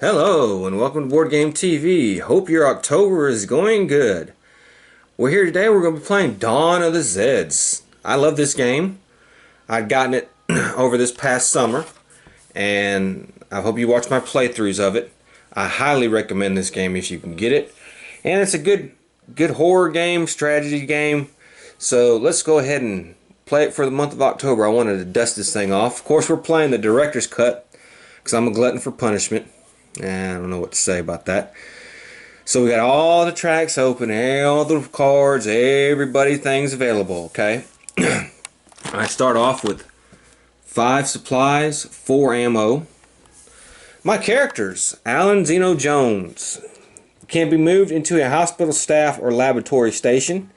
Hello and welcome to Boardgame TV. Hope your October is going good. We're here today. We're going to be playing Dawn of the Zeds. I love this game. I'd gotten it over this past summer, and I hope you watch my playthroughs of it. I highly recommend this game if you can get it. And it's a good horror game, strategy game. So let's go ahead and play it for the month of October. I wanted to dust this thing off. Of course, we're playing the director's cut because I'm a glutton for punishment. I don't know what to say about that. So we got all the tracks open, all the cards, everybody things available, okay? I start off with 5 supplies, 4 ammo. My characters, Alan Zeno Jones, can be moved into a hospital staff or laboratory station.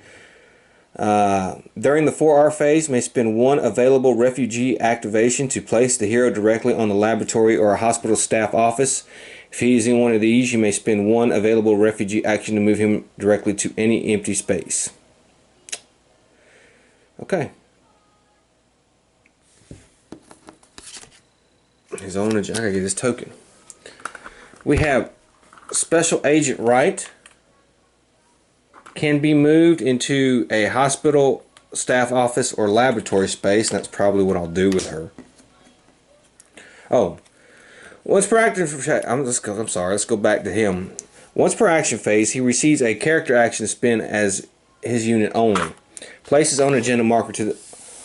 During the 4R phase, may spend 1 available refugee activation to place the hero directly on the laboratory or a hospital staff office. If he is in one of these, you may spend 1 available refugee action to move him directly to any empty space. Okay. He's on. I gotta get his token. We have Special Agent Wright. Can be moved into a hospital staff office or laboratory space. That's probably what I'll do with her. Oh, once per action, I'm sorry. Let's go back to him. Once per action phase, he receives a character action to spend as his unit only. Place his own agenda marker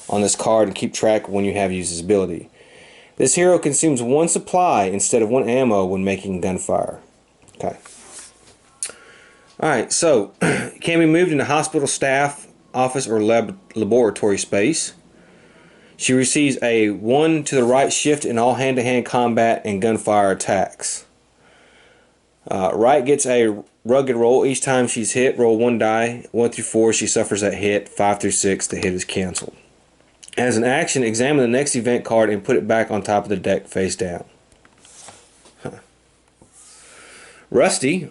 on this card and keep track when you have used his ability. This hero consumes 1 supply instead of 1 ammo when making gunfire. Okay. Alright, so can be moved into hospital staff, office, or laboratory space. She receives a 1 to the right shift in all hand-to-hand combat and gunfire attacks. Wright gets a rugged roll each time she's hit. Roll 1 die. 1 through 4 she suffers that hit. 5 through 6 the hit is cancelled. As an action, examine the next event card and put it back on top of the deck face down. Rusty,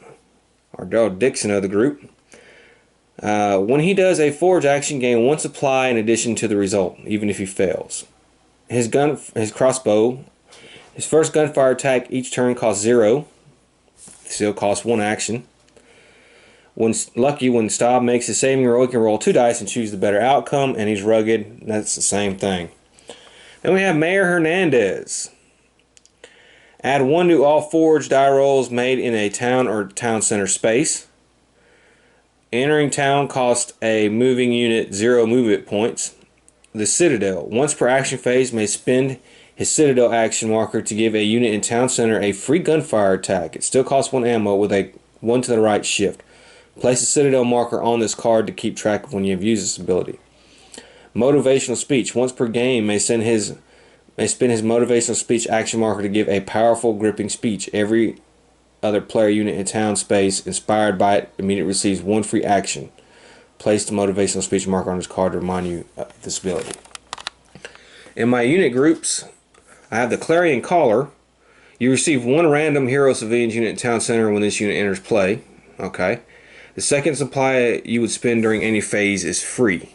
our dog Dixon of the group, when he does a forge action, gain 1 supply in addition to the result, even if he fails. His crossbow, his first gunfire attack each turn costs 0. Still costs 1 action. When Staub makes his saving roll, he can roll 2 dice and choose the better outcome, and he's rugged. That's the same thing. Then we have Mayor Hernandez. Add 1 to all forged die rolls made in a town or town center space. Entering town costs a moving unit 0 movement points. The Citadel. Once per action phase, may spend his Citadel action marker to give a unit in town center a free gunfire attack. It still costs 1 ammo with a 1 to the right shift. Place a Citadel marker on this card to keep track of when you have used this ability. Motivational speech. Once per game, may spend his motivational speech action marker to give a powerful gripping speech. Every other player unit in town space inspired by it immediately receives 1 free action. Place the motivational speech marker on this card to remind you of this ability. In my unit groups, I have the Clarion Caller. You receive 1 random hero civilians unit in town center when this unit enters play. Okay. The second supply you would spend during any phase is free.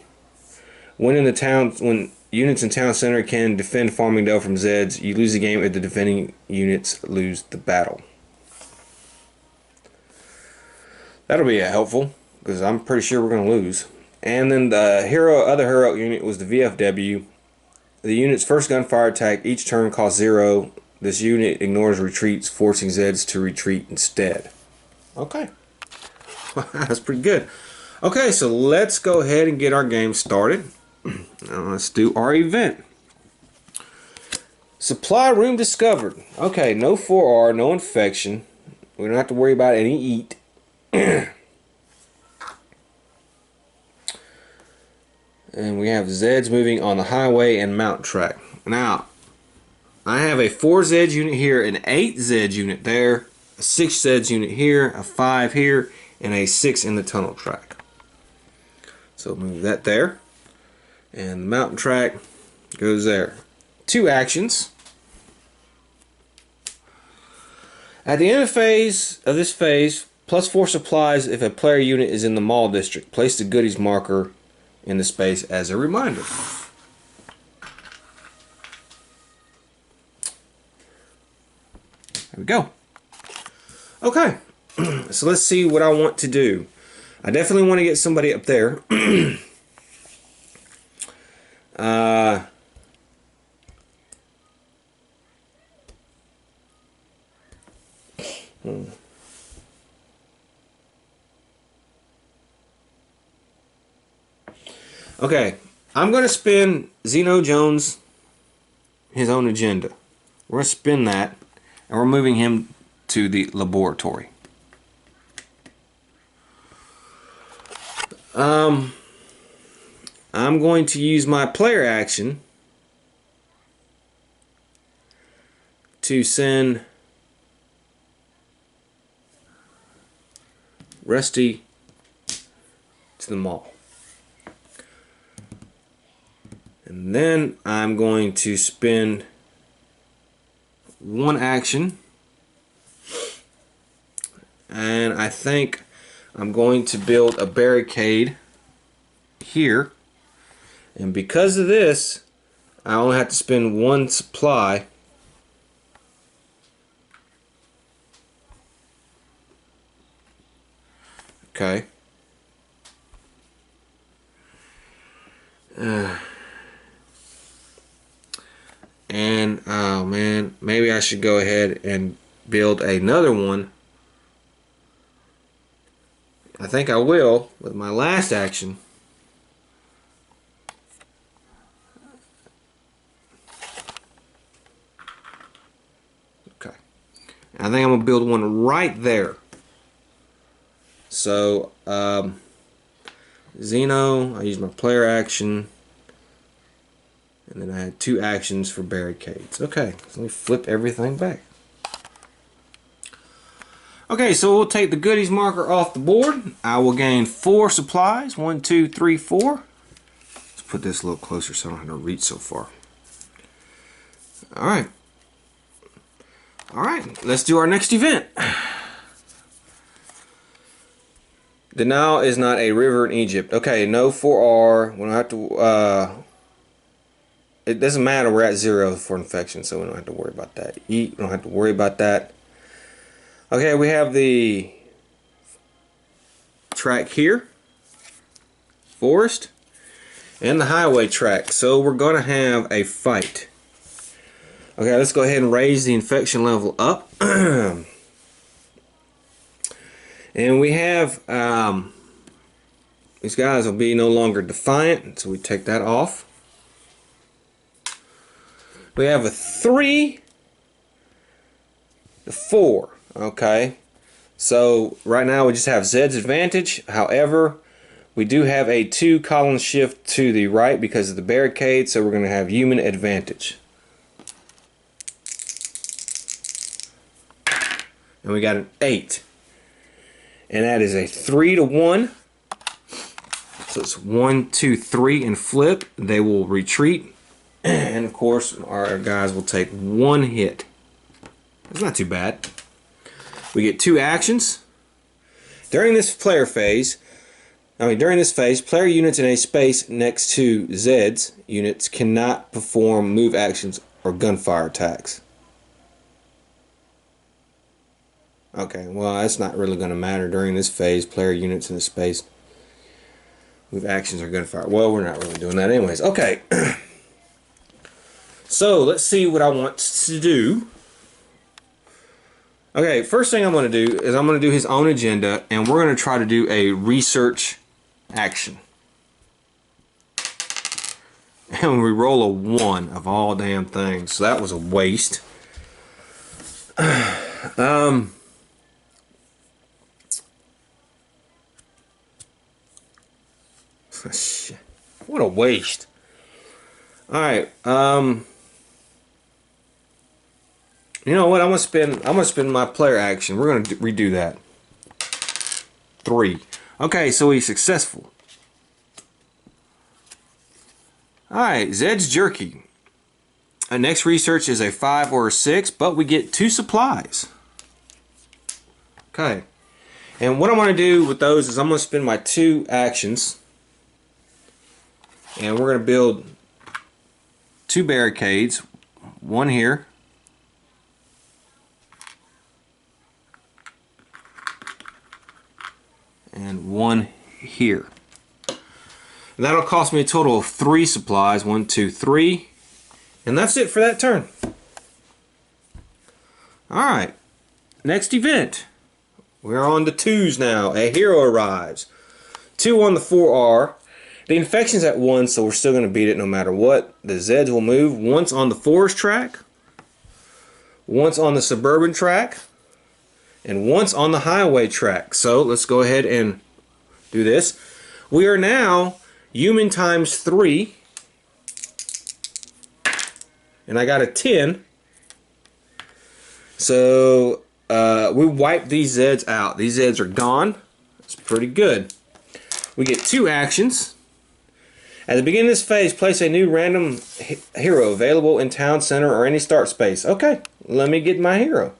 When units in town center can defend Farmingdale from Zeds, you lose the game if the defending units lose the battle. That'll be helpful, because I'm pretty sure we're going to lose. And then the other hero unit was the VFW. The unit's first gunfire attack each turn costs 0. This unit ignores retreats, forcing Zeds to retreat instead. Okay. That's pretty good. Okay, so let's go ahead and get our game started. Now let's do our event. Supply room discovered. Okay, no 4R, no infection. We don't have to worry about any eat. And we have Zeds moving on the highway and mountain track. Now, I have a 4 Zeds unit here, an 8 Zeds unit there, a 6 Zeds unit here, a 5 here, and a 6 in the tunnel track. So move that there. And the mountain track goes there. 2 actions. At the end of this phase, plus 4 supplies if a player unit is in the mall district. Place the goodies marker in the space as a reminder. There we go. Okay, so let's see what I want to do. I definitely want to get somebody up there. Okay, I'm going to spin Zeno Jones his own agenda. We're going to spin that, and we're moving him to the laboratory. I'm going to use my player action to send Rusty to the mall. And then I'm going to spend one action, and I think I'm going to build a barricade here. And because of this, I only have to spend one supply. Okay. And oh man, maybe I should go ahead and build another one. I think I will with my last action. Okay. I think I'm gonna build one right there. So Zeno, I use my player action, and then I had two actions for barricades. Okay, so let me flip everything back. Okay, so we'll take the goodies marker off the board. I will gain 4 supplies. 1, 2, 3, 4. Let's put this a little closer so I don't have to reach so far. Alright. Alright, let's do our next event. The Nile is not a river in Egypt. Okay, no 4R. We don't have to, it doesn't matter, we're at 0 for infection, so we don't have to worry about that. Eat, we don't have to worry about that. Okay, we have the track here, forest, and the highway track. So we're going to have a fight. Okay, let's go ahead and raise the infection level up. And we have, these guys will be no longer defiant, so we take that off. We have a 3, the 4, okay. So right now we just have Zed's advantage. However, we do have a 2 column shift to the right because of the barricade, so we're going to have human advantage. And we got an 8. And that is a 3 to 1. So it's 1, 2, 3 and flip. They will retreat. And of course our guys will take 1 hit. It's not too bad. We get 2 actions. During this phase, player units in a space next to Zeds units cannot perform move actions or gunfire attacks. Okay, well, that's not really going to matter during this phase. Player units in a space move actions or gunfire. Well, we're not really doing that anyways. Okay. So, let's see what I want to do. Okay, first thing I'm going to do is I'm going to do his own agenda, and we're going to try to do a research action. And we roll a 1 of all damn things, so that was a waste. Shit. What a waste. Alright, you know what? I'm gonna spend my player action. We're gonna redo that. 3. Okay, so he's successful. Alright, Zed's Jerky. Our next research is a 5 or a 6, but we get 2 supplies. Okay. And what I'm gonna do with those is I'm gonna spend my 2 actions. And we're gonna build 2 barricades. One here. and 1 here. And that'll cost me a total of 3 supplies. 1, 2, 3. And that's it for that turn. Alright. Next event. We're on the 2s now. A hero arrives. 2 on the 4R. The infection's at 1, so we're still going to beat it no matter what. The Zeds will move once on the forest track, once on the suburban track, and once on the highway track. So let's go ahead and do this. We are now human times 3, and I got a 10. So we wiped these Zeds out. These Zeds are gone. It's pretty good. We get 2 actions. At the beginning of this phase, place a new random hero available in town center or any start space. Okay, let me get my hero.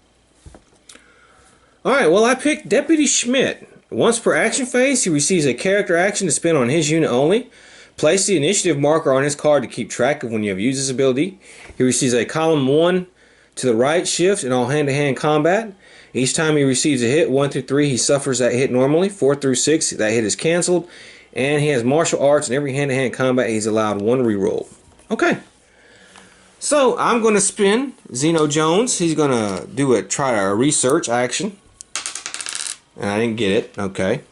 Alright, well I picked Deputy Schmidt. Once per action phase, he receives a character action to spend on his unit only. Place the initiative marker on his card to keep track of when you have used this ability. He receives a column 1 to the right shift in all hand-to-hand combat. Each time he receives a hit, 1 through 3, he suffers that hit normally. 4 through 6, that hit is canceled. And he has martial arts. In every hand-to-hand combat, he's allowed 1 reroll. Okay. So, I'm going to spin Zeno Jones. He's going to try a research action. And I didn't get it. Okay.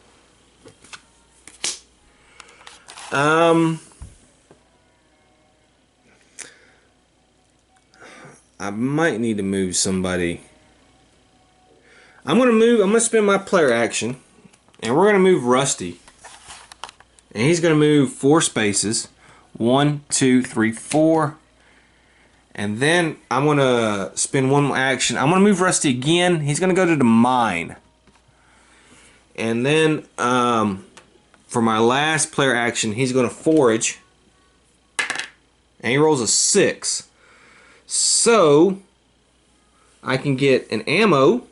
I might need to move somebody. I'm going to spin my player action. And we're going to move Rusty. And he's going to move 4 spaces. 1, 2, 3, 4. And then I'm going to spin one more action. I'm going to move Rusty again. He's going to go to the mine. And then for my last player action, he's going to forage. And he rolls a 6. So I can get an ammo.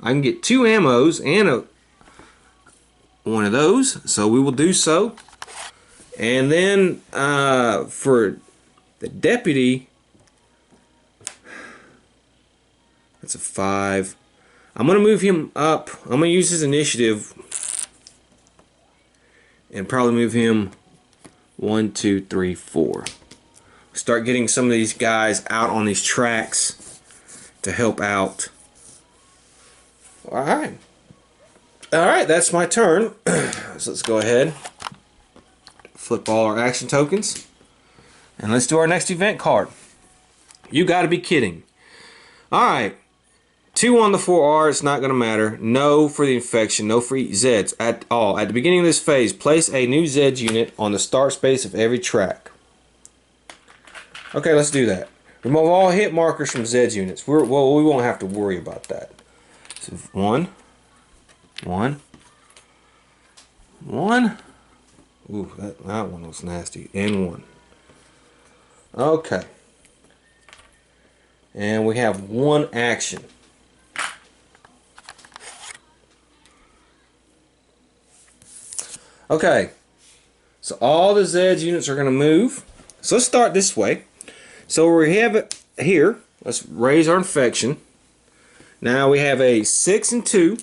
I can get 2 ammos and one of those. So we will do so. And then for the deputy, that's a 5. I'm going to move him up. I'm going to use his initiative and probably move him 1, 2, 3, 4. Start getting some of these guys out on these tracks to help out. Alright. Alright, that's my turn. So let's go ahead. Flip all our action tokens. And let's do our next event card. You gotta be kidding. Alright. 2 on the 4R, it's not going to matter. No for the infection, no for Zeds at all. At the beginning of this phase, place a new Zeds unit on the start space of every track. Okay, let's do that. Remove all hit markers from Zeds units. We won't have to worry about that. So 1, 1, 1. Ooh, that one was nasty. And 1. Okay. And we have 1 action. Okay, so all the Zeds units are going to move. So let's start this way. So we have it here. Let's raise our infection. Now we have a 6 and 2.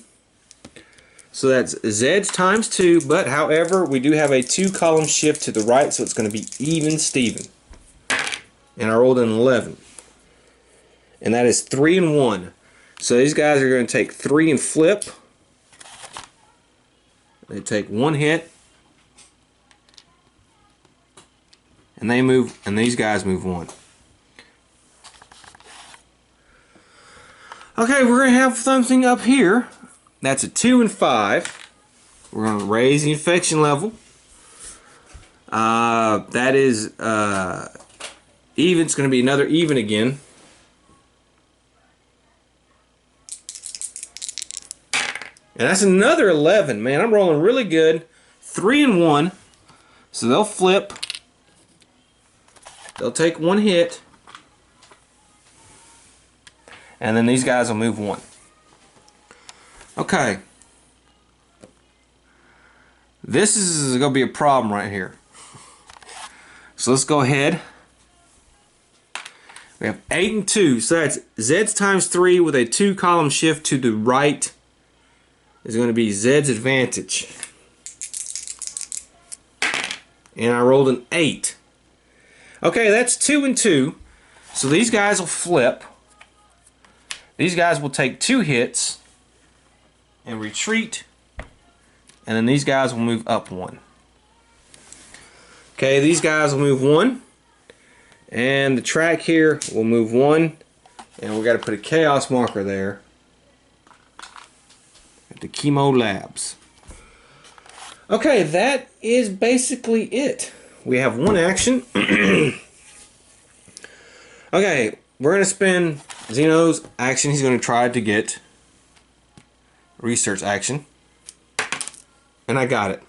So that's Zeds times 2. But however, we do have a 2 column shift to the right. So it's going to be even Steven. And I rolled an 11. And that is 3 and 1. So these guys are going to take 3 and flip. They take 1 hit. And they move, and these guys move 1. Okay, we're going to have something up here. That's a 2 and 5. We're going to raise the infection level. That is even. It's going to be another even again. And that's another 11. Man, I'm rolling really good. 3 and 1. So they'll flip. They'll take 1 hit. And then these guys will move 1. Okay. This is going to be a problem right here. So let's go ahead. We have 8 and 2. So that's Zeds times 3 with a 2 column shift to the right is going to be Zed's advantage. And I rolled an 8. Okay, that's 2 and 2. So these guys will flip. These guys will take 2 hits and retreat. And then these guys will move up 1. Okay, these guys will move 1. And the track here will move 1. And we got to put a chaos marker there at the Chemo Labs. Okay, that is basically it. We have 1 action. Okay, we're going to spend Zeno's action. He's going to try to get research action. And I got it.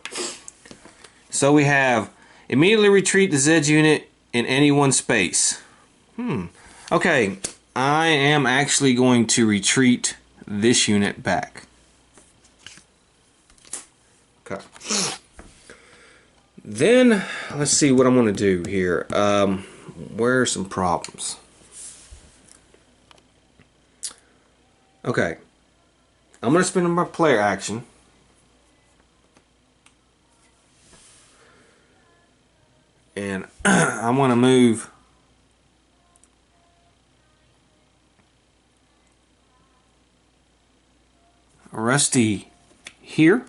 So we have immediately retreat the Zeds unit in any one space. Okay, I am actually going to retreat this unit back. Okay. Then, let's see what I'm going to do here. Where are some problems? Okay. I'm going to spend my player action. And I'm going to move Rusty here.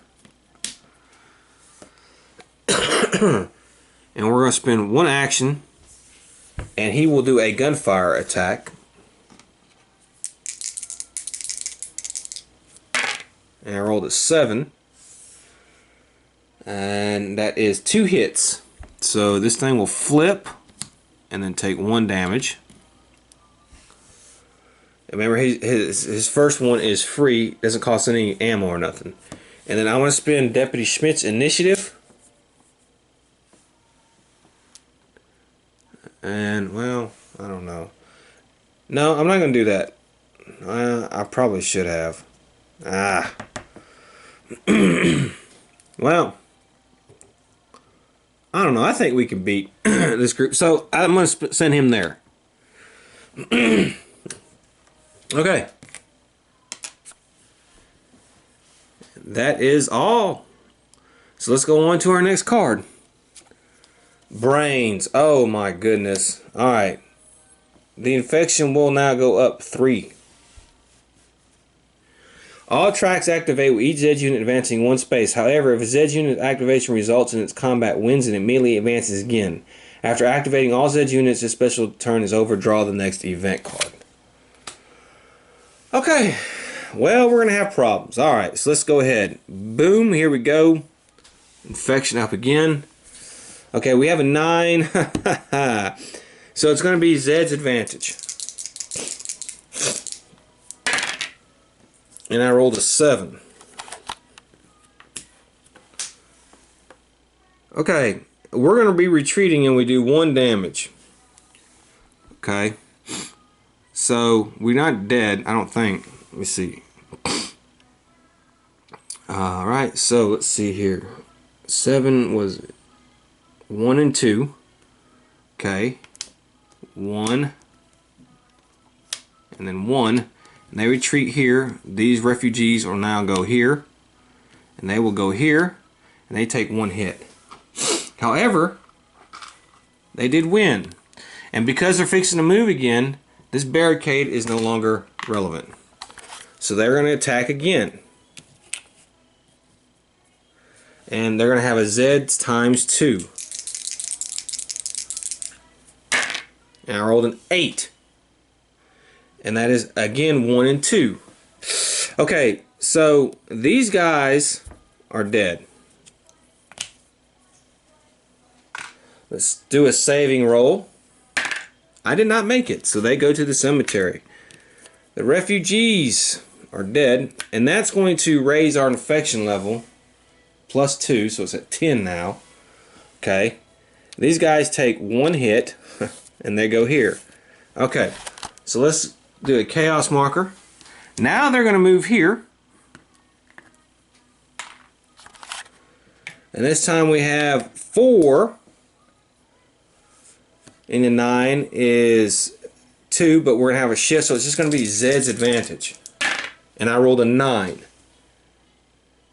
And we're going to spend 1 action, and he will do a gunfire attack. And I rolled a 7. And that is 2 hits. So this thing will flip and then take 1 damage. Remember, his first one is free, doesn't cost any ammo or nothing. And then I want to spend Deputy Schmidt's initiative. And, well, I don't know. No, I'm not going to do that. I probably should have. Well, I don't know. I think we can beat this group. So I'm going to send him there. Okay. That is all. So let's go on to our next card. Brains. Oh my goodness. Alright. The infection will now go up 3. All tracks activate with each Zed unit advancing 1 space. However, if a Zed unit activation results in its combat wins, it immediately advances again. After activating all Zed units, this special turn is over. Draw the next event card. Okay. Well, we're going to have problems. Alright, so let's go ahead. Boom. Here we go. Infection up again. Okay, we have a 9. So it's going to be Zed's advantage. And I rolled a 7. Okay, we're going to be retreating and we do 1 damage. Okay. So we're not dead, I don't think. Let me see. Alright, so let's see here. 7 was 1 and 2. Okay. 1. And then 1. And they retreat here. These refugees will now go here. And they will go here. And they take 1 hit. However, they did win. And because they're fixing to move again, this barricade is no longer relevant. So they're going to attack again. And they're going to have a Zeds times 2. And I rolled an 8. And that is, again, 1 and 2. Okay, so these guys are dead. Let's do a saving roll. I did not make it, so they go to the cemetery. The refugees are dead, and that's going to raise our infection level plus 2, so it's at 10 now. Okay, these guys take 1 hit, and they go here. Okay, so let's do a chaos marker. Now they're going to move here. And this time we have 4. And the 9 is 2, but we're going to have a shift, so it's just going to be Zed's advantage. And I rolled a 9.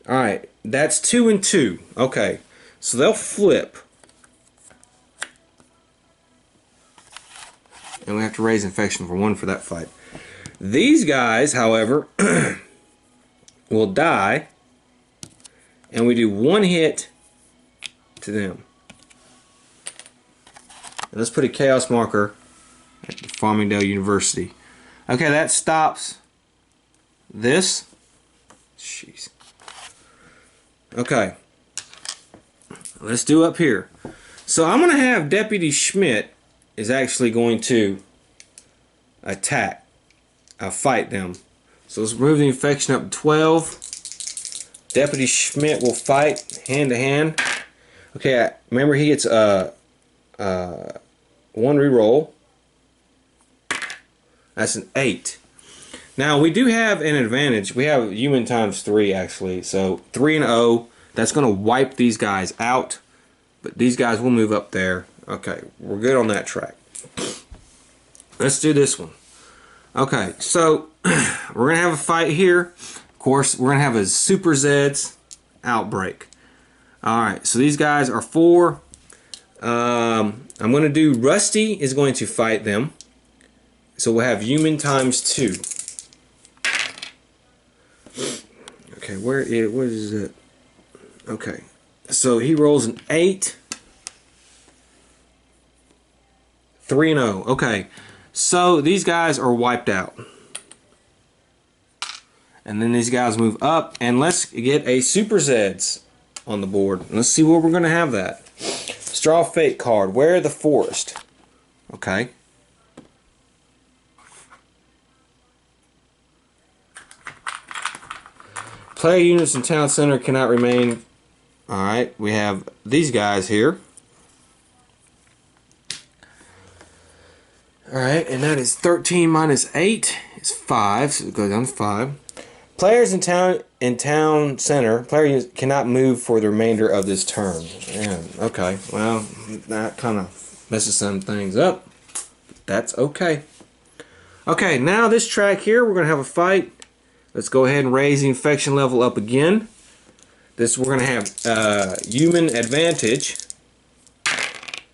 Alright, that's 2 and 2. Okay, so they'll flip. And we have to raise infection for 1 for that fight. These guys, however, will die. And we do 1 hit to them. And let's put a chaos marker at Farmingdale University. Okay, that stops this. Jeez. Okay. Let's do up here. So I'm going to have Deputy Schmidt is actually going to attack. Fight them. So let's move the infection up to 12. Deputy Schmidt will fight hand to hand. Okay, remember he gets 1 reroll. That's an 8. Now we do have an advantage. We have human times 3 actually. So 3 and 0. That's going to wipe these guys out. But these guys will move up there. Okay, we're good on that track. Let's do this one. Okay, so we're going to have a fight here. Of course, we're going to have a Super Zeds outbreak. Alright, so these guys are 4. I'm going to do Rusty is going to fight them. So we'll have human times 2. Okay, what is it? Okay, so he rolls an 8. 3 and 0. Okay, so these guys are wiped out. And then these guys move up, and let's get a Super Zeds on the board. Let's see where we're going to have that. Straw Fate card. Wear the Forest. Okay. Player units in Town Center cannot remain. Alright, we have these guys here. Alright, and that is 13 minus 8 is 5, so it goes down to 5. Players in town center, player units cannot move for the remainder of this turn. Yeah, okay, well, that kind of messes some things up. That's okay. Okay, now this track here, we're going to have a fight. Let's go ahead and raise the infection level up again. This we're going to have human advantage,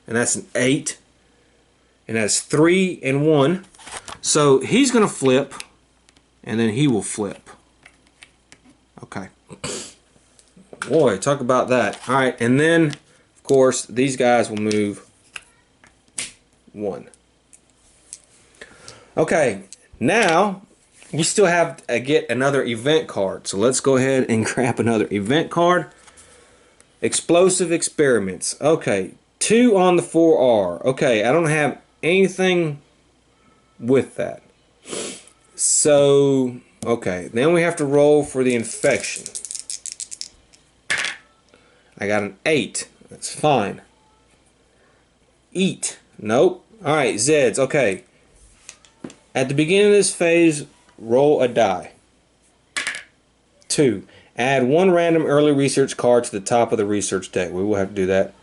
and that's an 8, and that's 3 and 1. So he's going to flip, and then he will flip. Okay. Boy, talk about that. All right, and then of course these guys will move 1. Okay, now we still have to get another event card. So let's go ahead and grab another event card. Explosive experiments. Okay, 2 on the 4R. Okay, I don't have anything with that. So, okay, then we have to roll for the infection. I got an 8. That's fine. Eat. Nope. Alright, Zeds. Okay. At the beginning of this phase, roll a die. 2. Add 1 random early research card to the top of the research deck. We will have to do that.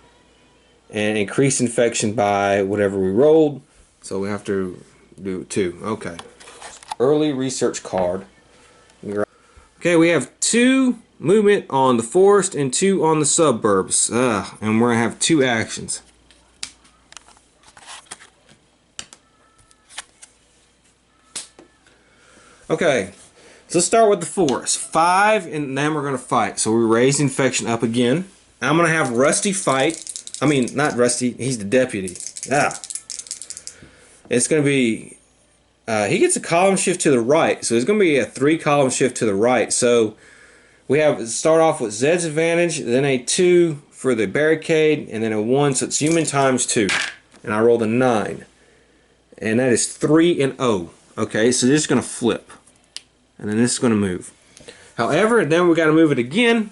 And increase infection by whatever we rolled. So we have to do 2. Okay. Early research card. Okay, we have 2 movement on the forest and 2 on the suburbs. And we're going to have 2 actions. Okay, so let's start with the forest. 5, and then we're going to fight. So we raise infection up again. I'm going to have Rusty fight. I mean, not Rusty, he's the deputy. It's going to be, he gets a column shift to the right. So it's going to be a 3 column shift to the right. So we have, start off with Zed's advantage, then a 2 for the barricade, and then a 1, so it's human times 2. And I rolled a 9. And that is 3 and 0. Okay, so this is going to flip. And then this is going to move. However, then we got to move it again.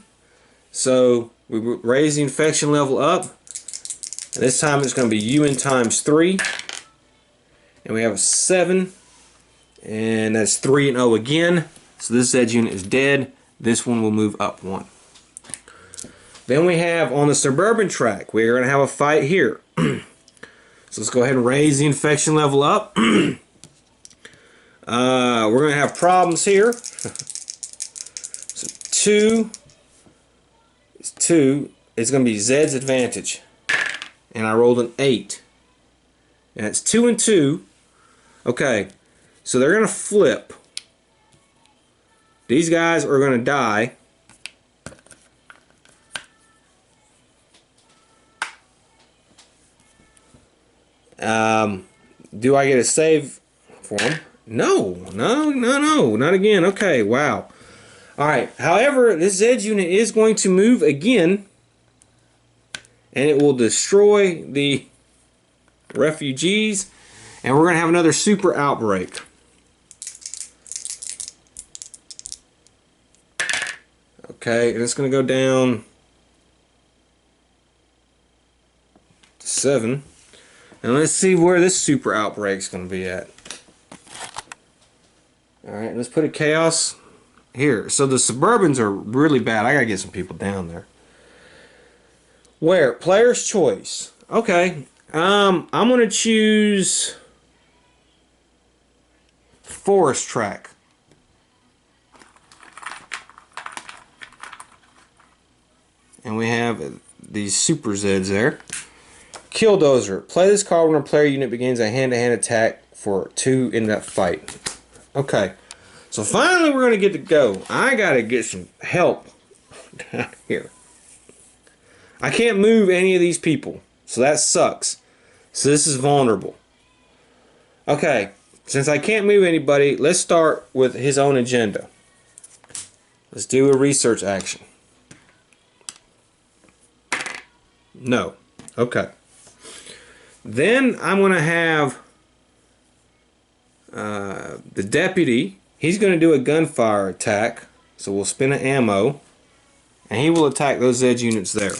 So we raise the infection level up. And this time it's going to be human times 3. And we have a 7. And that's 3 and 0 again. So this Zed unit is dead. This one will move up 1. Then we have on the suburban track, we're going to have a fight here. So let's go ahead and raise the infection level up. We're going to have problems here. So 2 It's 2. It's going to be Zed's advantage. And I rolled an 8. And it's 2 and 2. Okay, so they're going to flip. These guys are going to die. Do I get a save for them? No, not again. Okay, wow. Alright, however, this Zeds unit is going to move again, and it will destroy the refugees, and we're going to have another super outbreak. Okay, and it's going to go down to 7. And let's see where this super outbreak is going to be at. Alright, let's put a chaos here. So the Suburbans are really bad. I got to get some people down there. Where? Player's choice. Okay. I'm going to choose Forest Track. And we have these Super Zeds there. Killdozer. Play this card when a player unit begins a hand-to-hand attack for 2 in that fight. Okay. So finally we're going to get to go. I got to get some help down here. I can't move any of these people. So that sucks. So this is vulnerable. Okay. Since I can't move anybody, let's start with his own agenda. Let's do a research action. No. Okay. Then I'm going to have the deputy. He's going to do a gunfire attack. So we'll spin an ammo. And he will attack those Zed units there.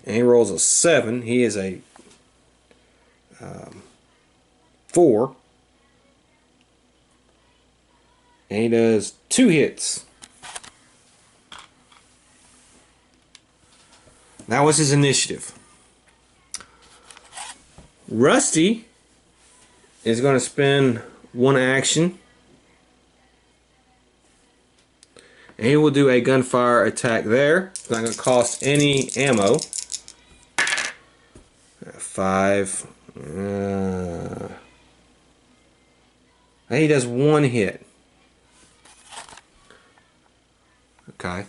And he rolls a 7. He is a 4. And he does 2 hits. That was his initiative. Rusty is going to spend 1 action. And he will do a gunfire attack there. It's not going to cost any ammo. 5. And he does 1 hit. Okay.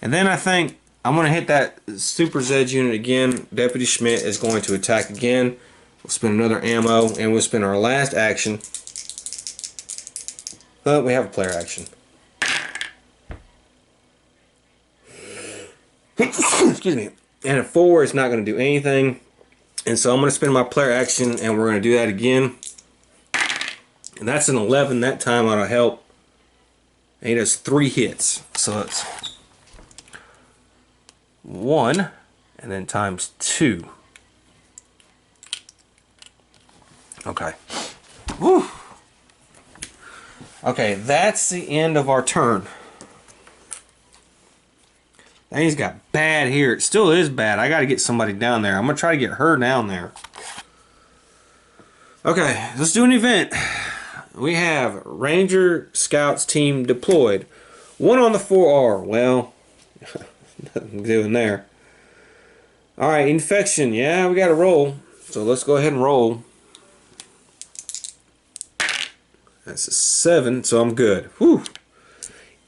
And then I think I'm going to hit that Super Zed unit again. Deputy Schmidt is going to attack again. We'll spend another ammo, and we'll spend our last action. But we have a player action. Excuse me. And a 4 is not going to do anything. And so I'm going to spend my player action, and we're going to do that again. And that's an 11. That time ought to help. And he does 3 hits. So it's 1 and then times 2. Okay. Woo. Okay, that's the end of our turn. That thing's got bad here. It still is bad. I got to get somebody down there. I'm going to try to get her down there. Okay, let's do an event. We have Ranger Scouts team deployed. 1 on the 4R. Well, nothing doing there. Alright, infection. Yeah, we got to roll. So let's go ahead and roll. That's a 7, so I'm good. Whew.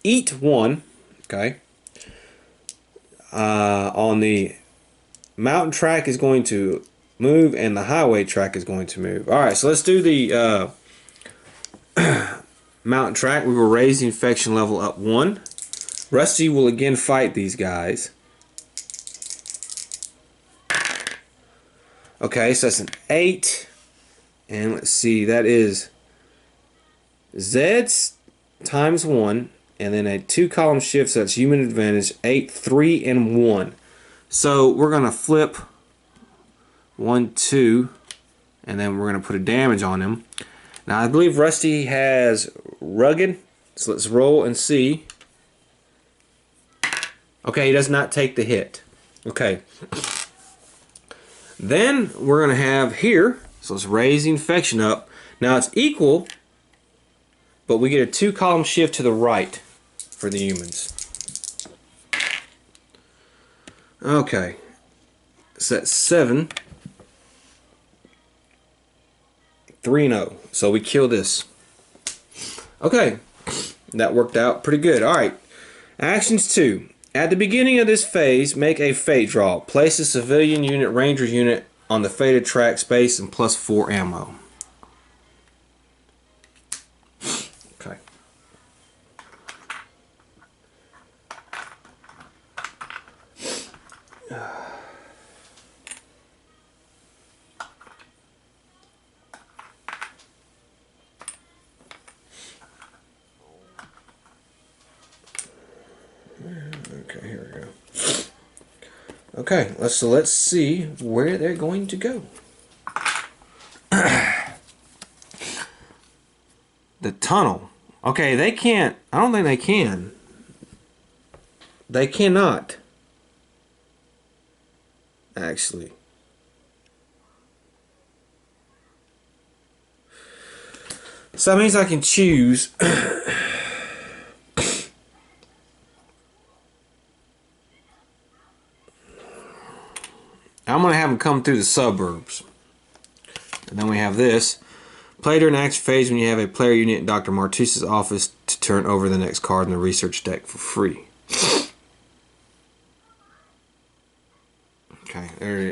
Eat 1. Okay. On the mountain track is going to move, and the highway track is going to move. Alright, so let's do the mountain track. We will raise the infection level up 1. Rusty will again fight these guys. Okay, so that's an 8. And let's see, that is Zeds times 1. And then a 2-column shift, so that's human advantage. 8, 3, and 1. So we're going to flip 1, 2. And then we're going to put a damage on him. Now I believe Rusty has rugged. So let's roll and see. Okay, he does not take the hit. Okay. Then we're going to have here. So let's raise the infection up. Now it's equal, but we get a 2-column shift to the right for the humans. Okay. So that's 7. 3-0. So we kill this. Okay. That worked out pretty good. Alright. Actions 2. At the beginning of this phase, make a fate draw. Place a civilian unit, ranger unit on the fated track space and +4 ammo. Okay. Okay, here we go. Okay, let's see where they're going to go. The tunnel. Okay, they can't. I don't think they can. They cannot. Actually. So that means I can choose. I'm going to have them come through the suburbs. And then we have this. Play during action phase when you have a player unit in Dr. Martuse's office to turn over the next card in the research deck for free. Okay,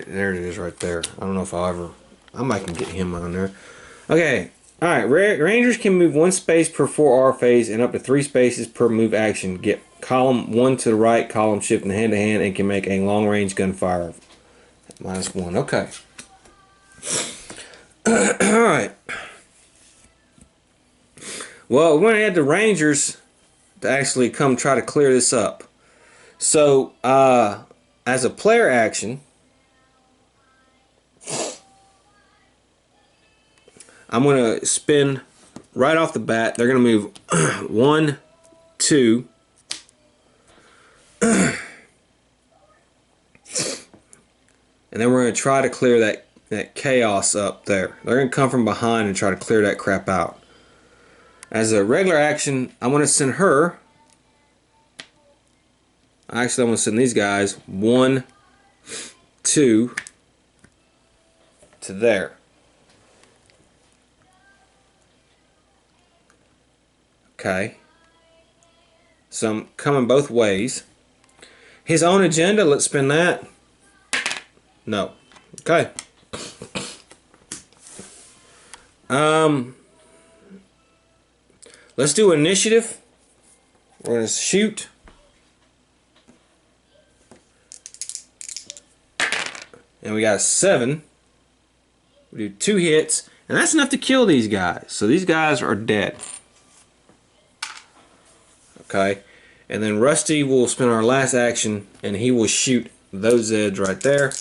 there it is right there. I don't know if I might can get him on there. Okay, alright, Rangers can move 1 space per 4R phase and up to 3 spaces per move action. Get column 1 to the right, column shifting hand to hand, and can make a long range gunfire. -1, okay. Alright. Well, we're going to add the Rangers to actually come try to clear this up. So, as a player action, I'm going to spin right off the bat. They're going to move 1, 2, and then we're going to try to clear that chaos up there. They're going to come from behind and try to clear that crap out. As a regular action, I'm going to send her. Actually, I'm going to send these guys 1, 2 to there. Okay. So I'm coming both ways. His own agenda, let's spin that. No. Okay. Let's do initiative. We're going to shoot. And we got 7. We do 2 hits. And that's enough to kill these guys. So these guys are dead. Okay. And then Rusty will spend our last action. And he will shoot those Zeds right there.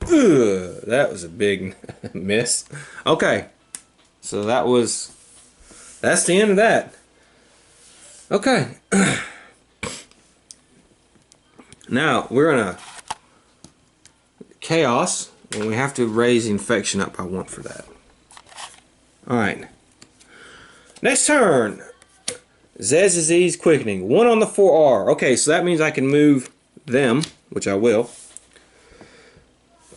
Ugh, that was a big miss. Okay. So that's the end of that. Okay. Now, we're going to chaos, and we have to raise infection up by 1 for that. Alright. Next turn. Zed's disease quickening. 1 on the 4R. Okay, so that means I can move them, which I will.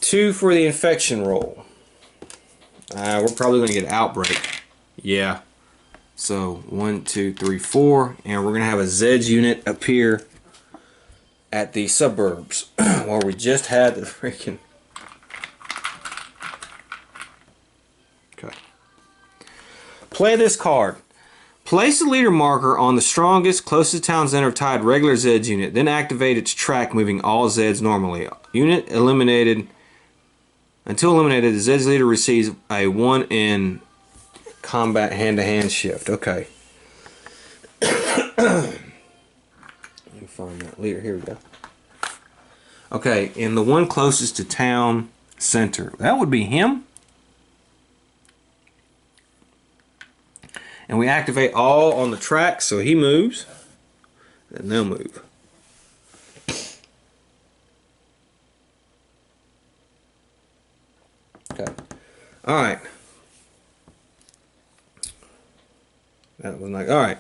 2 for the infection roll. We're probably going to get an outbreak. Yeah. So 1, 2, 3, 4, and we're going to have a Zeds unit appear at the suburbs where we just had the freaking. Okay. Play this card. Place the leader marker on the strongest, closest town center tied regular Zeds unit. Then activate its track, moving all Zeds normally. Unit eliminated. Until eliminated, the Zeds leader receives a 1 in combat hand-to-hand shift. Okay. Let me find that leader. Here we go. Okay, and the one closest to town center. That would be him. And we activate all on the track, so he moves. And they'll move. Okay. Alright. That was like, alright.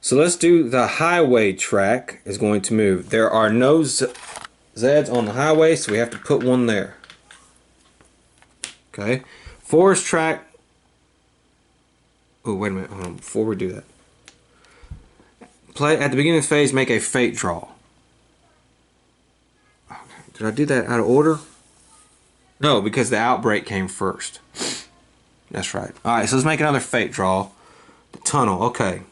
So let's do the highway track is going to move. There are no zeds on the highway, so we have to put one there. Okay. Forest track. Oh, wait a minute. Hold on. Before we do that. Play at the beginning of the phase, make a fate draw. Okay. Did I do that out of order? No, because the outbreak came first. That's right. Alright, so let's make another fate draw. The tunnel. Okay.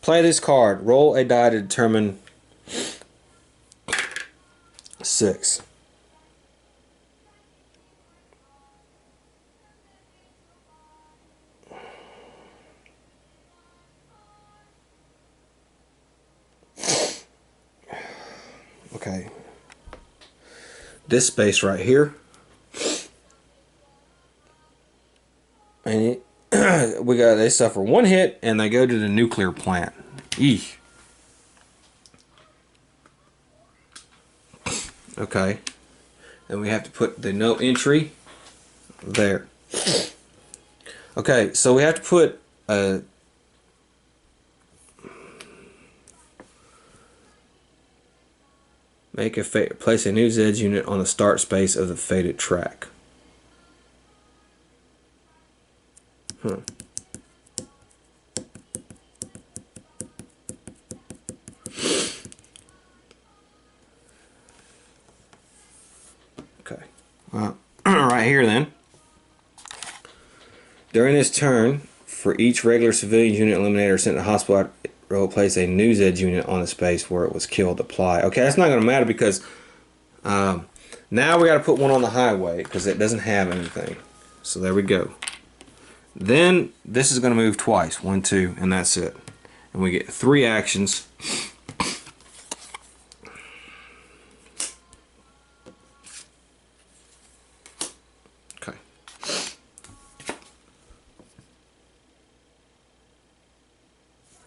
Play this card. Roll a die to determine 6. Okay. This space right here. And they suffer 1 hit and they go to the nuclear plant. Eesh. Okay. And we have to put the no entry there. Okay, so we have to put a place a new zeds unit on the start space of the fated track. Okay. Well, right here then. During this turn, for each regular civilian unit eliminated or sent to the hospital, roll place a new zeds unit on the space where it was killed. Apply. Okay, that's not going to matter because now we got to put one on the highway because it doesn't have anything. So there we go. Then this is going to move twice. 1, 2, and that's it. And we get 3 actions. Okay.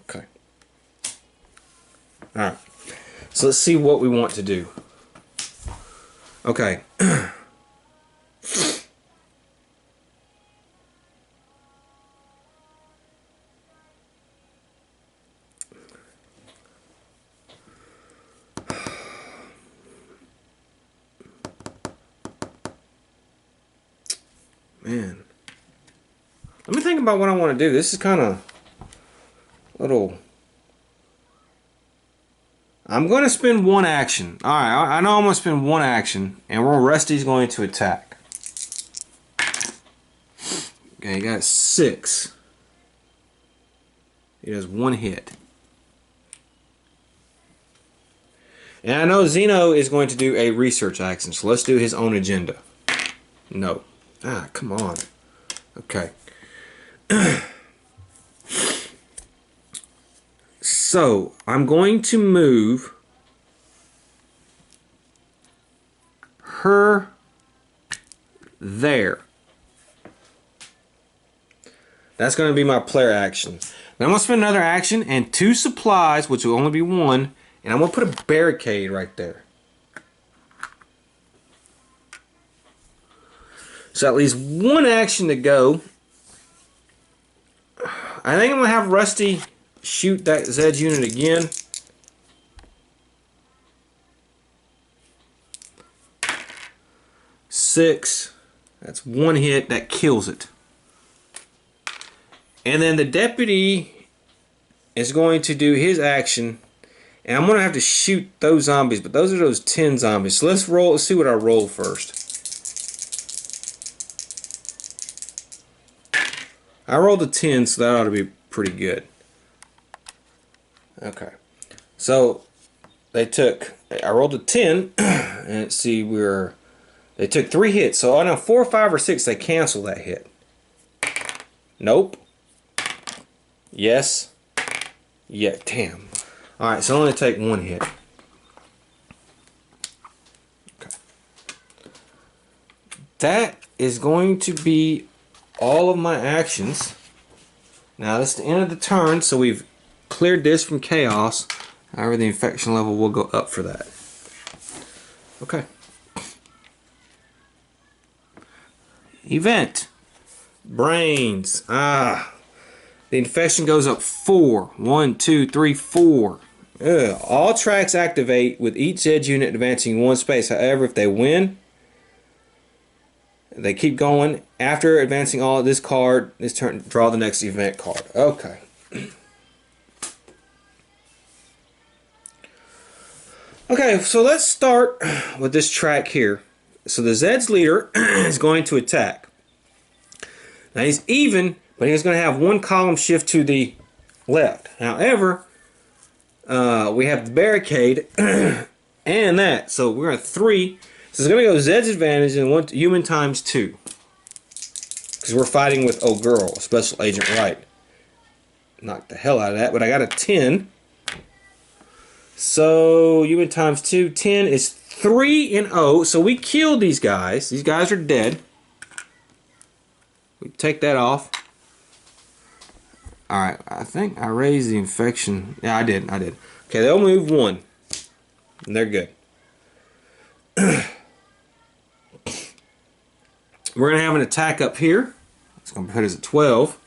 Okay. Alright. So let's see what we want to do. Okay. Man. Let me think about what I want to do. This is kind of little... I'm going to spend 1 action. Alright, I know I'm going to spend 1 action. And Rusty's going to attack. Okay, he got 6. He does 1 hit. And I know Zeno is going to do a research action. So let's do his own agenda. No. Ah, come on. Okay. So, I'm going to move her there. That's going to be my player action. Then I'm going to spend another action and 2 supplies, which will only be 1, and I'm going to put a barricade right there. So at least 1 action to go. I think I'm going to have Rusty shoot that Zeds unit again. Six. That's 1 hit. That kills it. And then the deputy is going to do his action. And I'm going to have to shoot those zombies. But those are those 10 zombies. So let's roll. Let's see what I roll first. I rolled a 10, so that ought to be pretty good. Okay. So they took, I rolled a 10, and let's see, they took 3 hits. So on a 4, 5, or 6, they cancel that hit. Nope. Yes. Yeah, damn. Alright, so only take 1 hit. Okay. That is going to be all of my actions. Now that's the end of the turn, so we've cleared this from chaos. However, the infection level will go up for that. Okay. Event. Brains. the infection goes up 4. 1, 2, 3, 4. All tracks activate with each Zed unit advancing 1 space. However, if they win, they keep going. After advancing all of this card, this turn, draw the next event card. Okay. Okay, so let's start with this track here. So the Zed's leader is going to attack. Now he's even, but he's going to have 1 column shift to the left. However, we have the barricade and that. So we're at 3. So it's going to go Zed's advantage and 1 human times 2. Because we're fighting with Oh Girl, Special Agent Wright. Knocked the hell out of that, but I got a 10. So human times 2, 10 is 3 and 0. So we killed these guys. These guys are dead. We take that off. Alright, I think I raised the infection. Yeah, I did. Okay, they'll move 1. And they're good. We're going to have an attack up here. It's going to put us at 12.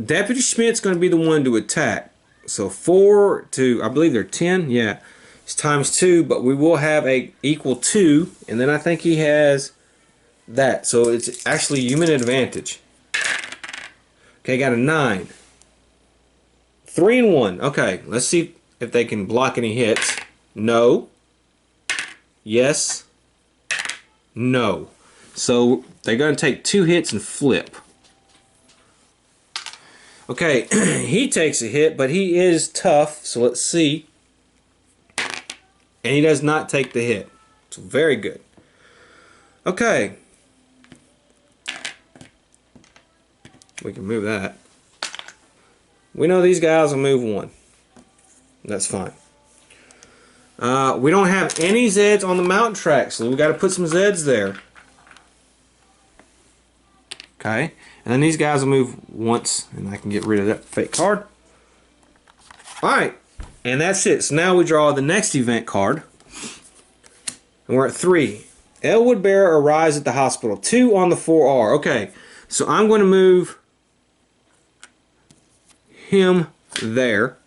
Deputy Schmidt's going to be the one to attack. So 4 to, I believe they're 10. Yeah, it's times 2, but we will have a equal 2. And then I think he has that. So it's actually human advantage. Okay, got a 9. 3 and 1. Okay, let's see if they can block any hits. No. Yes. No. So they're going to take 2 hits and flip. Okay, he takes a hit, but he is tough, so let's see. And he does not take the hit. So very good. Okay. We can move that. We know these guys will move 1. That's fine. We don't have any Zeds on the mountain track, so we got to put some Zeds there. Okay. And then these guys will move once, and I can get rid of that fake card. Alright, and that's it. So now we draw the next event card. And we're at 3. Elwood Bearer arrives at the hospital. 2 on the 4R. Okay, so I'm going to move him there.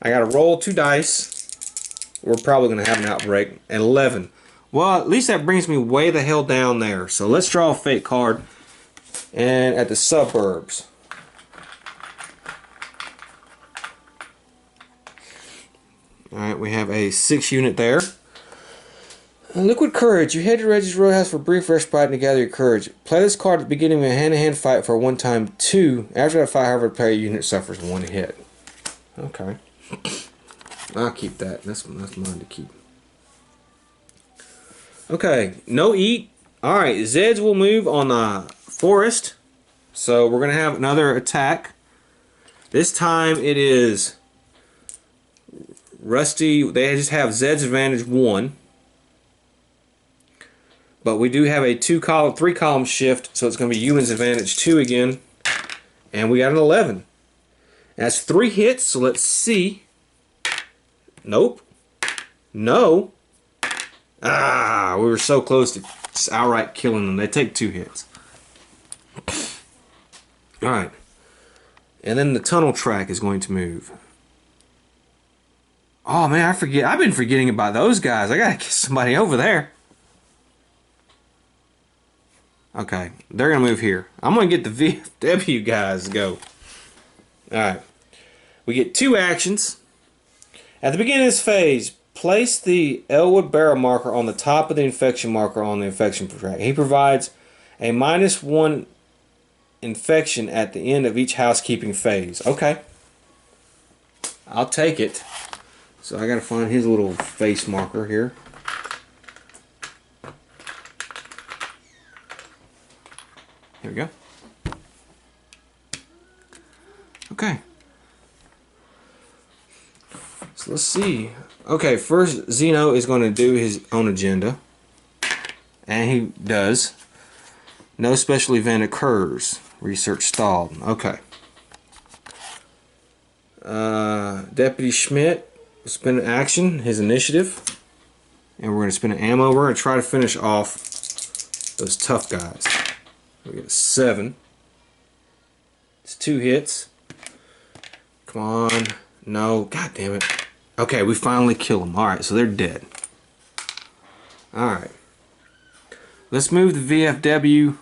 I got to roll 2 dice. We're probably going to have an outbreak. And 11. Well, at least that brings me way the hell down there. So let's draw a fake card. And at the suburbs. Alright, we have a 6 unit there. Liquid Courage. You head to Reggie's Roadhouse for a brief respite to gather your courage. Play this card at the beginning of a hand-to-hand fight for a 1 x 2. After that fight, however, the player unit suffers 1 hit. Okay. I'll keep that. That's mine to keep. Okay, no eat. Alright, Zeds will move on the forest. So we're going to have another attack. This time it is Rusty. They just have Zed's advantage 1. But we do have a 3 column shift, so it's going to be Human's advantage 2 again. And we got an 11. That's 3 hits, so let's see. Nope. No. Ah, we were so close to outright killing them. They take 2 hits. Alright. And then the tunnel track is going to move. Oh man, I forget. I've been forgetting about those guys. I gotta get somebody over there. Okay, they're gonna move here. I'm gonna get the VFW guys to go. Alright. We get 2 actions. At the beginning of this phase, place the Elwood Barrel marker on the top of the infection marker on the infection track. He provides a -1 infection at the end of each housekeeping phase. Okay. I'll take it. So I gotta find his little face marker here. Here we go. Okay. So let's see. Okay, first Zeno is going to do his own agenda. And he does. No special event occurs. Research stalled. Okay. Deputy Schmidt will spend an action, his initiative. And we're going to spend an ammo. We're going to try to finish off those tough guys. We get a 7. It's 2 hits. Come on. No. God damn it. Okay, we finally kill them. Alright, so they're dead. Alright. Let's move the VFW.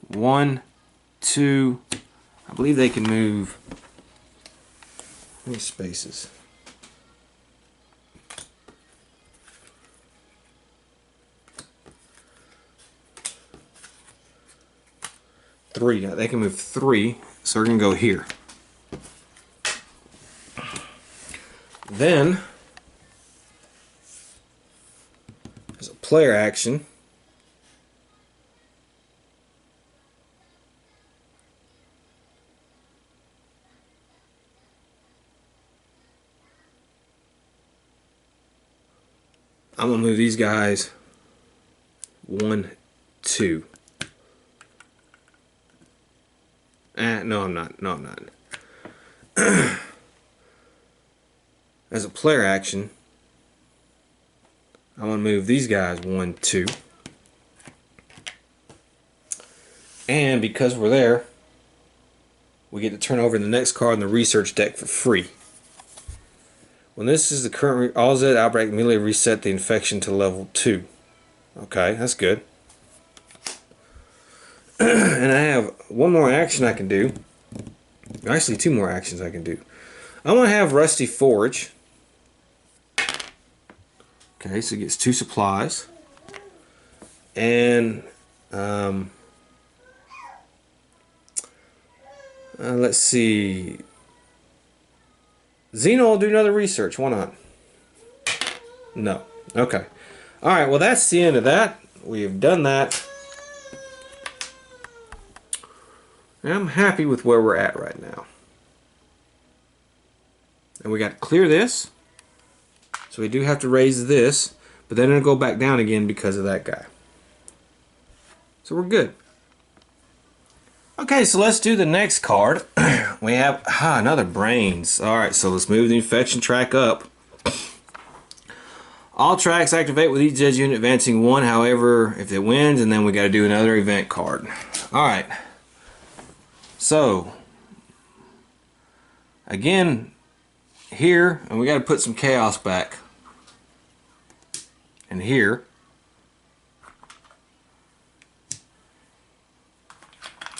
1, 2. I believe they can move. How many spaces? 3. They can move 3, so we're going to go here. Then, as a player action, I'm going to move these guys 1, 2. No, I'm not. No, I'm not. As a player action, I'm going to move these guys 1, 2. And because we're there, we get to turn over the next card in the research deck for free. When this is the current all Z outbreak, immediately reset the infection to level 2. Okay, that's good. And I have one more action I can do. Actually, 2 more actions I can do. I'm going to have Rusty forage. Okay, so it gets 2 supplies. And let's see. Xeno will do another research. Why not? No. Okay. Alright, well that's the end of that. We have done that. And I'm happy with where we're at right now. And we got to clear this. So we do have to raise this. But then it'll go back down again because of that guy. So we're good. Okay, so let's do the next card. We have another brains. Alright, so let's move the infection track up. All tracks activate with each Zeds unit advancing 1. However, if it wins, and then we got to do another event card. Alright. So, again, here, and we got to put some chaos back. And here.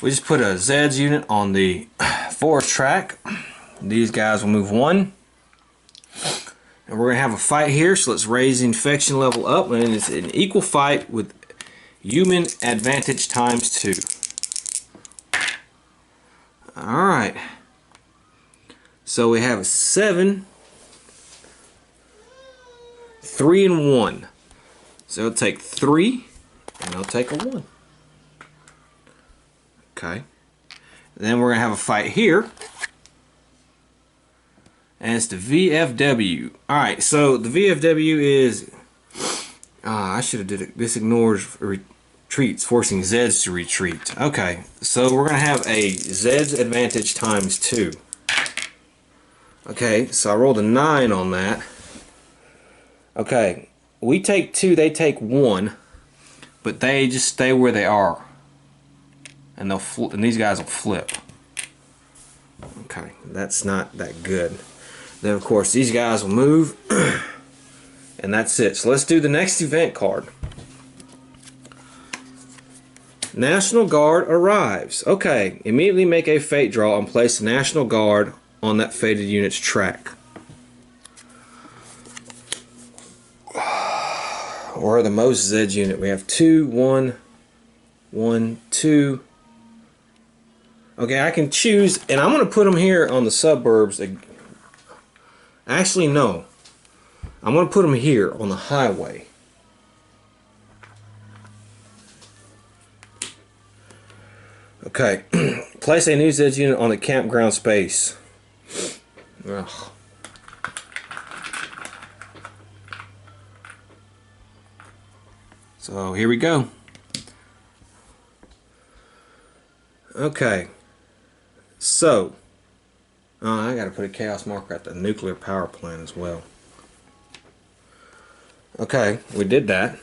We just put a Zeds unit on the forest track. These guys will move 1. And we're going to have a fight here, so let's raise the infection level up. And it's an equal fight with human advantage times 2. Alright. So we have a 7, 3, and 1. So it'll take 3, and it'll take a 1. Okay. Then we're going to have a fight here. And it's the VFW. Alright, so the VFW is... I should have did it. This ignores retreats, forcing Zeds to retreat. Okay, so we're going to have a Zeds advantage times 2. Okay, so I rolled a 9 on that. Okay, we take 2, they take 1. But they just stay where they are. And they'll and these guys will flip. Okay, that's not that good. Then of course these guys will move. And that's it. So let's do the next event card. National Guard arrives. Okay, immediately make a fate draw and place the National Guard on that fated unit's track. Or the most Zeds unit. We have 2, 1, 1, 2. Okay, I can choose, and I'm going to put them here on the suburbs. Actually, no. I'm going to put them here on the highway. Okay, place a new Zeds unit on the campground space. Ugh. So here we go. Okay. So, I gotta put a chaos marker at the nuclear power plant as well. Okay, we did that.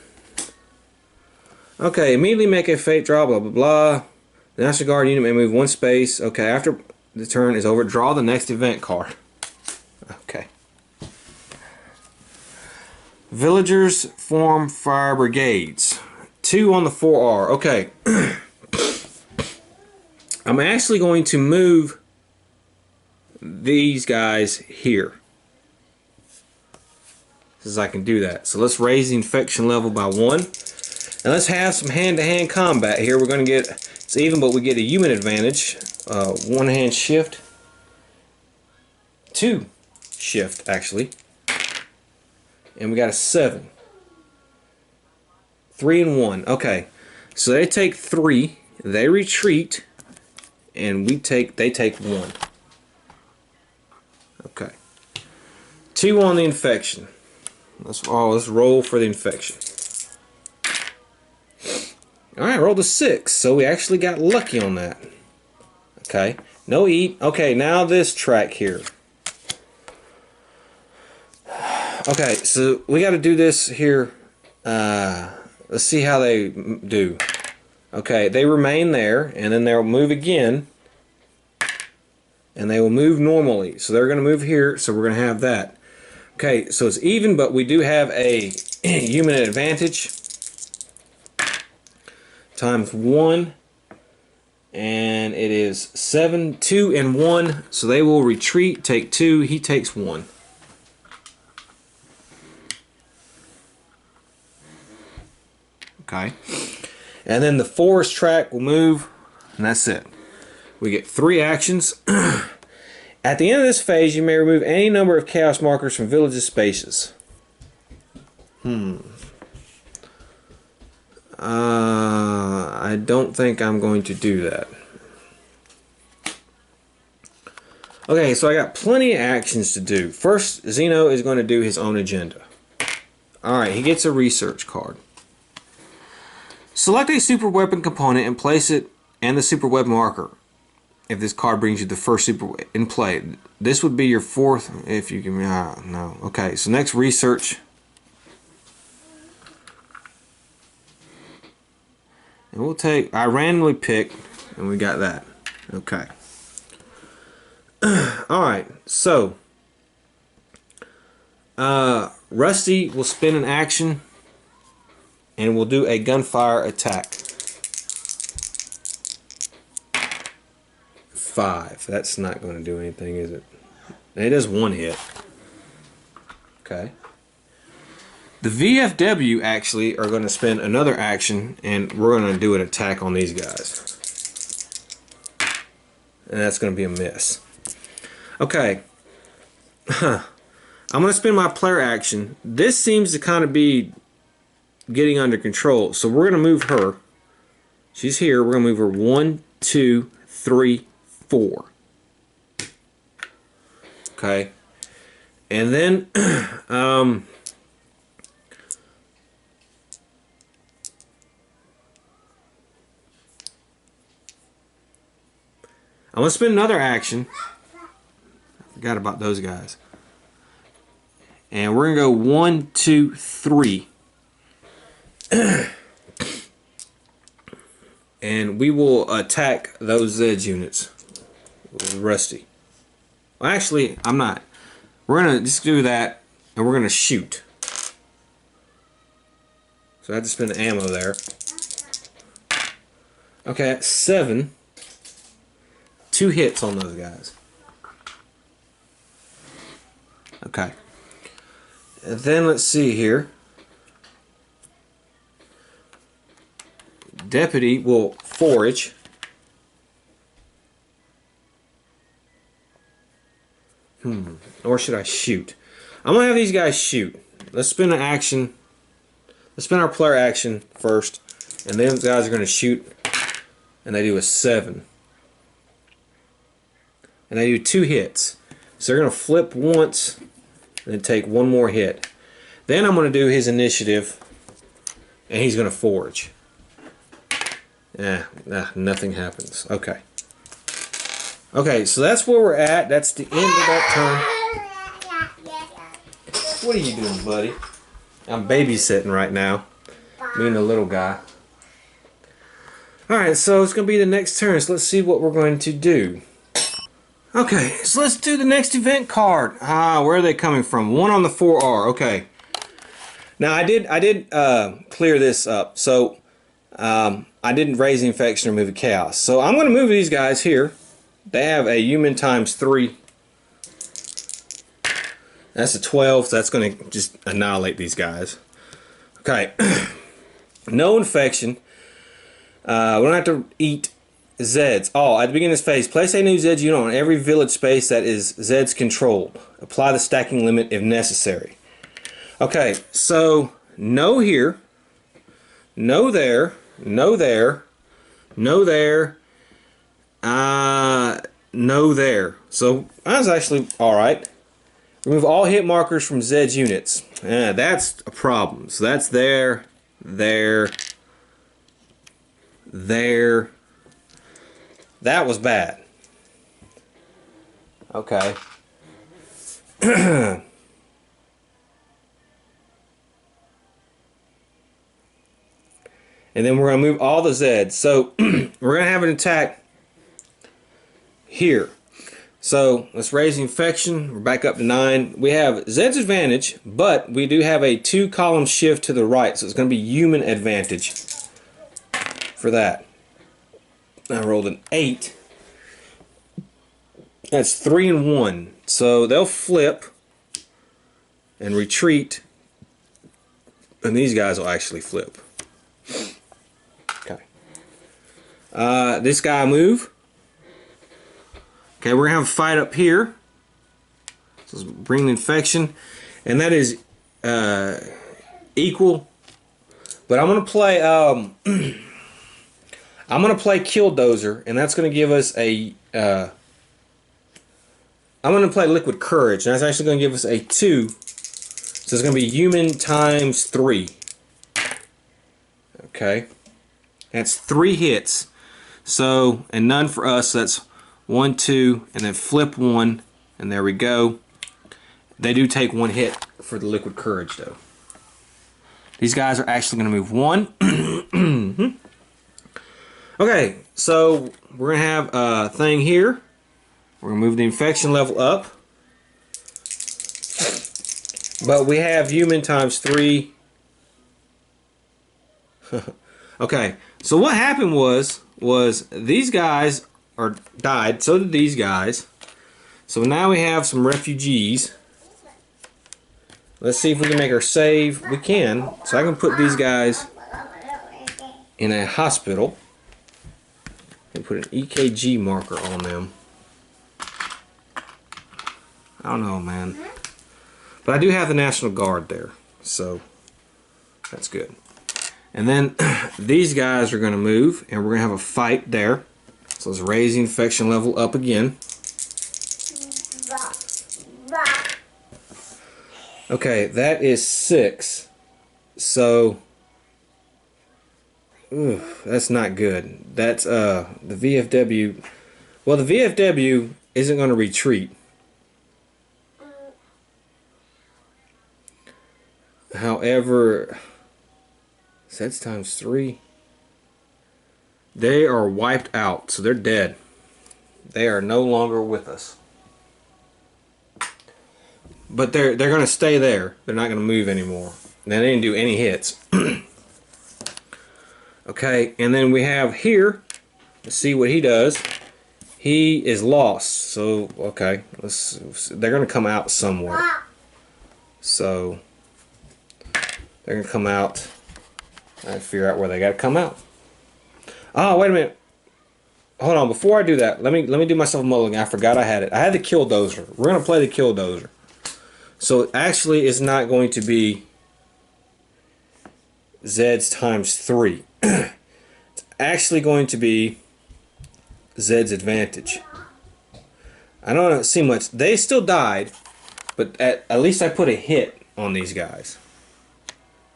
Okay, immediately make a fate draw, blah blah blah. The National Guard unit may move one space. Okay, after the turn is over, draw the next event card. Okay. Villagers form fire brigades. 2 on the 4R. Okay. I'm actually going to move these guys here. As I can do that. So let's raise the infection level by 1. And let's have some hand-to-hand combat here. We're going to get, it's even, but we get a human advantage. 1 hand shift. 2 shift, actually. And we got a 7. 3 and 1. Okay. So they take 3. They retreat. And they take 1. Okay. 2 on the infection. Let's roll for the infection. Alright, rolled a 6. So we actually got lucky on that. Okay. No eat. Okay, now this track here. Okay, so we got to do this here. Let's see how they do. Okay, they remain there, and then they'll move again. And they will move normally. So they're going to move here, so we're going to have that. Okay, so it's even, but we do have a human advantage. Times 1. And it is 7, 2, and 1. So they will retreat, take 2, he takes 1. Okay. And then the forest track will move, and that's it. We get 3 actions. At the end of this phase, you may remove any number of chaos markers from villages' spaces. I don't think I'm going to do that. Okay, so I got plenty of actions to do. First, Zeno is going to do his own agenda. Alright, he gets a research card. Select a super weapon component and place it and the super weapon marker. If this card brings you the first super in play, this would be your 4th. If you can, no. Okay, so next research. And we'll take. I randomly pick, and we got that. Okay. All right. So, Rusty will spin an action, and we'll do a gunfire attack. 5. That's not going to do anything, is it? It does 1 hit. Okay. The VFW actually are going to spend another action, and we're going to do an attack on these guys. And that's going to be a miss. Okay. I'm going to spend my player action. This seems to kind of be getting under control. So we're going to move her. She's here. We're going to move her 1, 2, 3, 4. Okay. And then I'm going to spend another action. I forgot about those guys. And we're going to go 1, 2, 3. And we will attack those zeds units. Rusty. Well, actually, I'm not. We're going to just do that, and we're going to shoot. So I have to spend the ammo there. Okay, that's 7. 2 hits on those guys. Okay. And then let's see here. Deputy will forage. Or should I shoot? I'm going to have these guys shoot. Let's spin an action. Let's spin our player action first. And then these guys are going to shoot. And they do a 7. And they do 2 hits. So they're going to flip once. And then take 1 more hit. Then I'm going to do his initiative. And he's going to forage. Nothing happens. Okay. Okay, so that's where we're at. That's the end of that turn. What are you doing, buddy? I'm babysitting right now. Me and the little guy. Alright, so it's going to be the next turn, so let's see what we're going to do. Okay, so let's do the next event card. Where are they coming from? One on the 4R, okay. Now I did clear this up, so I didn't raise the infection or move the chaos. So I'm going to move these guys here. They have a human ×3. That's a 12, so that's going to just annihilate these guys. Okay, no infection. We don't have to eat zeds. Oh, at the beginning of this phase, place a new zeds unit on every village space that is zeds controlled. Apply the stacking limit if necessary. Okay, so no here, no there, no there, no there, no there. So that's actually alright. Remove all hit markers from zeds units. That's a problem. So that's there, there, there. That was bad. Okay. And then we're going to move all the zeds. So we're going to have an attack here. So let's raise the infection. We're back up to 9. We have zeds advantage, but we do have a 2-column shift to the right. So it's going to be human advantage for that. I rolled an 8. That's 3 and 1. So they'll flip and retreat. And these guys will actually flip. This guy move. Okay, we're gonna have a fight up here. So let's bring the infection, and that is equal. But I'm gonna play. I'm gonna play Killdozer, and that's gonna give us a. I'm gonna play Liquid Courage, and that's actually gonna give us a 2. So it's gonna be human ×3. Okay, that's 3 hits. So, and none for us, so that's 1, 2, and then flip 1, and there we go. They do take 1 hit for the Liquid Courage, though. These guys are actually going to move 1. Okay, so we're going to have a thing here. We're going to move the infection level up. But we have human ×3. Okay, so what happened was these guys died, so did these guys. So now we have some refugees. Let's see if we can make our save. We can. So I can put these guys in a hospital and put an EKG marker on them. I don't know, man. But I do have the National Guard there, so that's good. And then these guys are going to move, and we're going to have a fight there. So let's raise the infection level up again. Okay, that is 6. So, that's not good. That's the VFW. Well, the VFW isn't going to retreat. However, zeds ×3. They are wiped out, so they're dead. They are no longer with us. But they're going to stay there. They're not going to move anymore. Now, they didn't do any hits. Okay, and then we have here. Let's see what he does. He is lost. So, okay, they're going to come out somewhere. So, they're going to come out. I figure out where they got to come out. Oh, wait a minute. Hold on. Before I do that, let me do myself a mulligan. I forgot I had it. I had the Killdozer. We're going to play the Killdozer. So actually, it's not going to be zeds ×3. It's actually going to be zeds advantage. I don't see much. They still died, but at least I put a hit on these guys.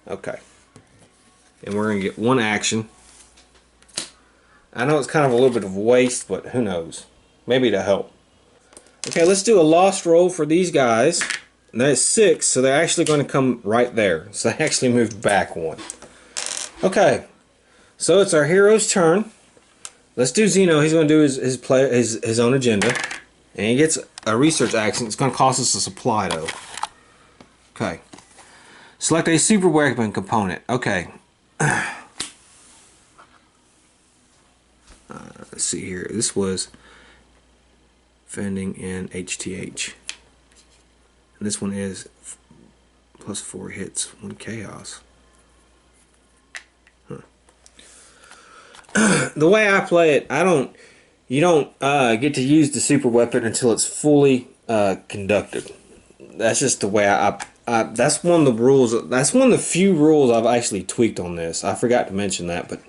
Okay. And we're going to get 1 action. I know it's kind of a little bit of waste, but who knows? Maybe it'll help. Okay, let's do a lost roll for these guys. And that's 6, so they're actually going to come right there. So they actually moved back 1. Okay, so it's our hero's turn. Let's do Zeno. He's going to do his own agenda. And he gets a research action. It's going to cost us a supply, though. Okay. Select a super weapon component. Okay. Let's see here. This was Fending and HTH. And this one is plus 4 hits, 1 chaos. The way I play it, you don't get to use the super weapon until it's fully conducted. That's just the way that's one of the rules. That's one of the few rules I've actually tweaked on this. I forgot to mention that, but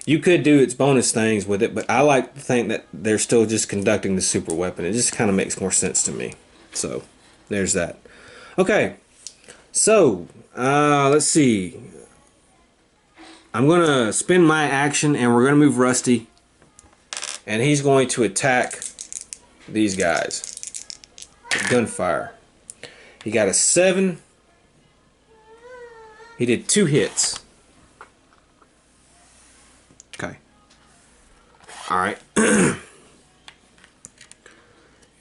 you could do its bonus things with it, but I like to think that they're still just conducting the super weapon. It just kind of makes more sense to me. So there's that. Okay, so let's see. I'm going to spend my action and we're going to move Rusty. And he's going to attack these guys. Gunfire. He got a 7. He did 2 hits. Okay. Alright.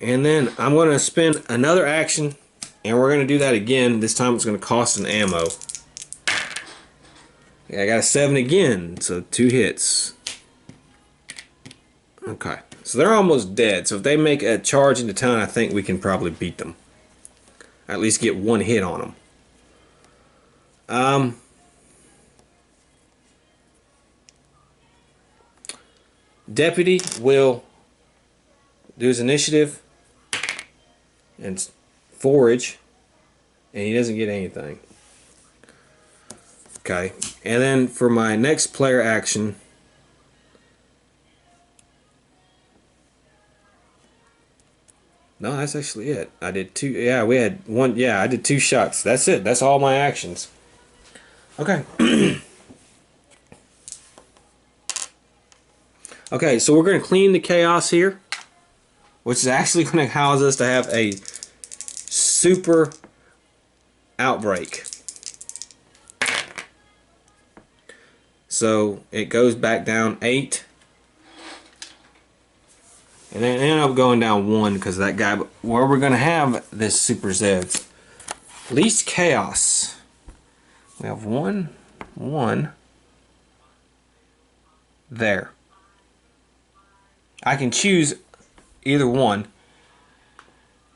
And then I'm going to spend another action. And we're going to do that again. This time it's going to cost an ammo. I got a 7 again, so 2 hits. Okay, so they're almost dead. So if they make a charge into town, I think we can probably beat them. At least get 1 hit on them. Deputy will do his initiative and forage, and he doesn't get anything. Okay, and then for my next player action, no, that's actually it. I did 2. Yeah, we had 1. Yeah, I did 2 shots. That's it. That's all my actions. Okay. Okay, so we're going to clean the chaos here, which is actually going to cause us to have a super outbreak. So it goes back down 8. And then it ended up going down 1 because of that guy. But where we're going to have this super zeds. Least chaos. We have 1, 1. There. I can choose either one.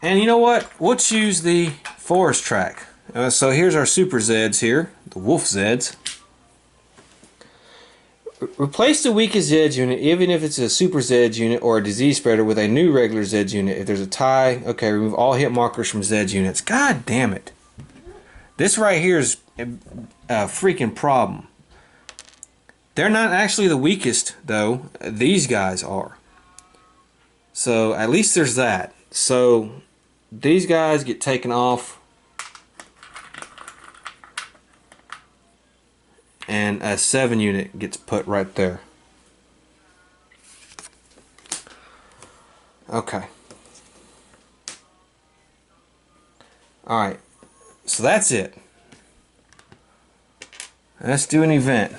And you know what? We'll choose the forest track. So here's our super zeds here. The wolf zeds. Replace the weakest Zeds unit, even if it's a super Zeds unit or a disease spreader, with a new regular Zeds unit. If there's a tie, okay, remove all hit markers from Zeds units. God damn it. This right here is a freaking problem. They're not actually the weakest, though. These guys are. So at least there's that. So these guys get taken off. And a 7 unit gets put right there. Okay. Alright. So that's it. Let's do an event.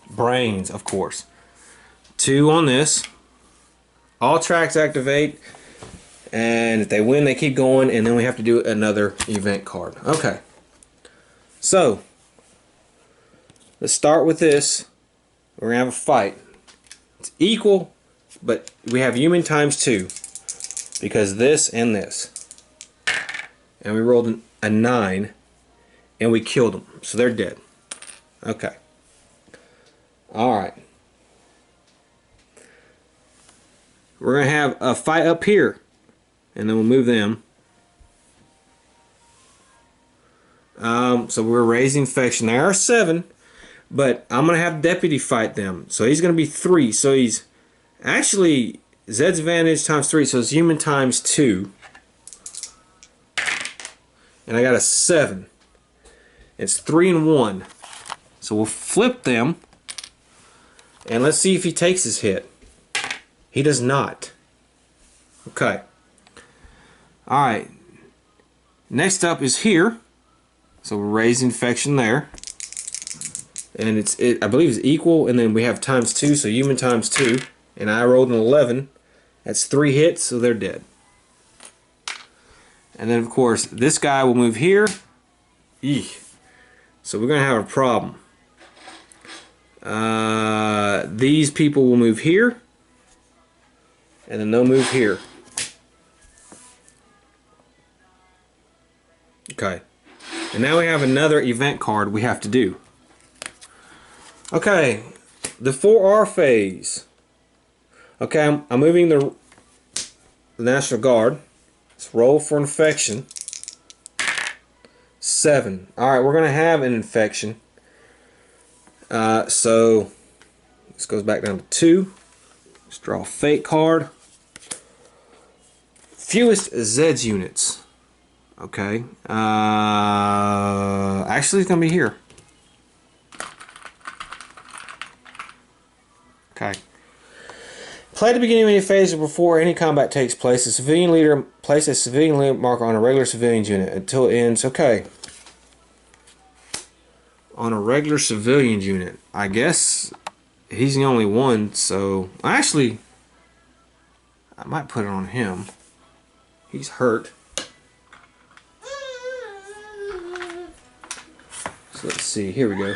Brains, of course. 2 on this. All tracks activate. And if they win, they keep going. And then we have to do another event card. Okay. So let's start with this. We're going to have a fight. It's equal, but we have human times 2. Because this and this. And we rolled a 9. And we killed them. So they're dead. Okay. Alright. We're going to have a fight up here. And then we'll move them. So we're raising infection. There are 7. But I'm going to have Deputy fight them. So he's going to be 3. So he's actually Zed's advantage times 3. So it's human times 2. And I got a 7. It's 3 and 1. So we'll flip them. And let's see if he takes his hit. He does not. Okay. Alright. Next up is here. So we'll raise infection there. and I believe it's equal, and then we have times 2, so human times 2, and I rolled an 11. That's 3 hits, so they're dead. And then of course this guy will move here. Eek. So we're gonna have a problem. These people will move here, and then they'll move here. Okay, and now we have another event card we have to do. Okay, the 4R phase. Okay, I'm moving the National Guard. Let's roll for infection. 7. Alright, we're going to have an infection. So, this goes back down to 2. Let's draw a fate card. Fewest zeds units. Okay. Actually, it's going to be here. Okay. Play at the beginning of any phase or before any combat takes place. The civilian leader places a civilian leader marker on a regular civilian unit until it ends. Okay. On a regular civilian unit. I guess he's the only one, so actually I might put it on him. He's hurt. So let's see. Here we go.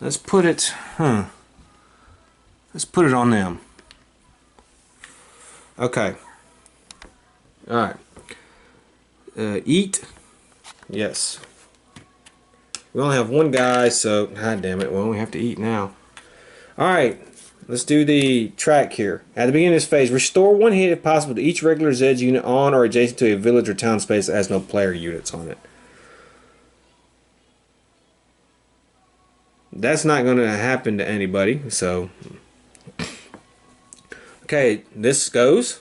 Let's put it. Let's put it on them. Okay. Alright. Eat. Yes. We only have one guy, so god damn it, we only have to eat now. Alright. Let's do the track here. At the beginning of this phase, restore 1 hit if possible to each regular Zeds unit on or adjacent to a village or town space that has no player units on it. That's not going to happen to anybody, so. Okay, this goes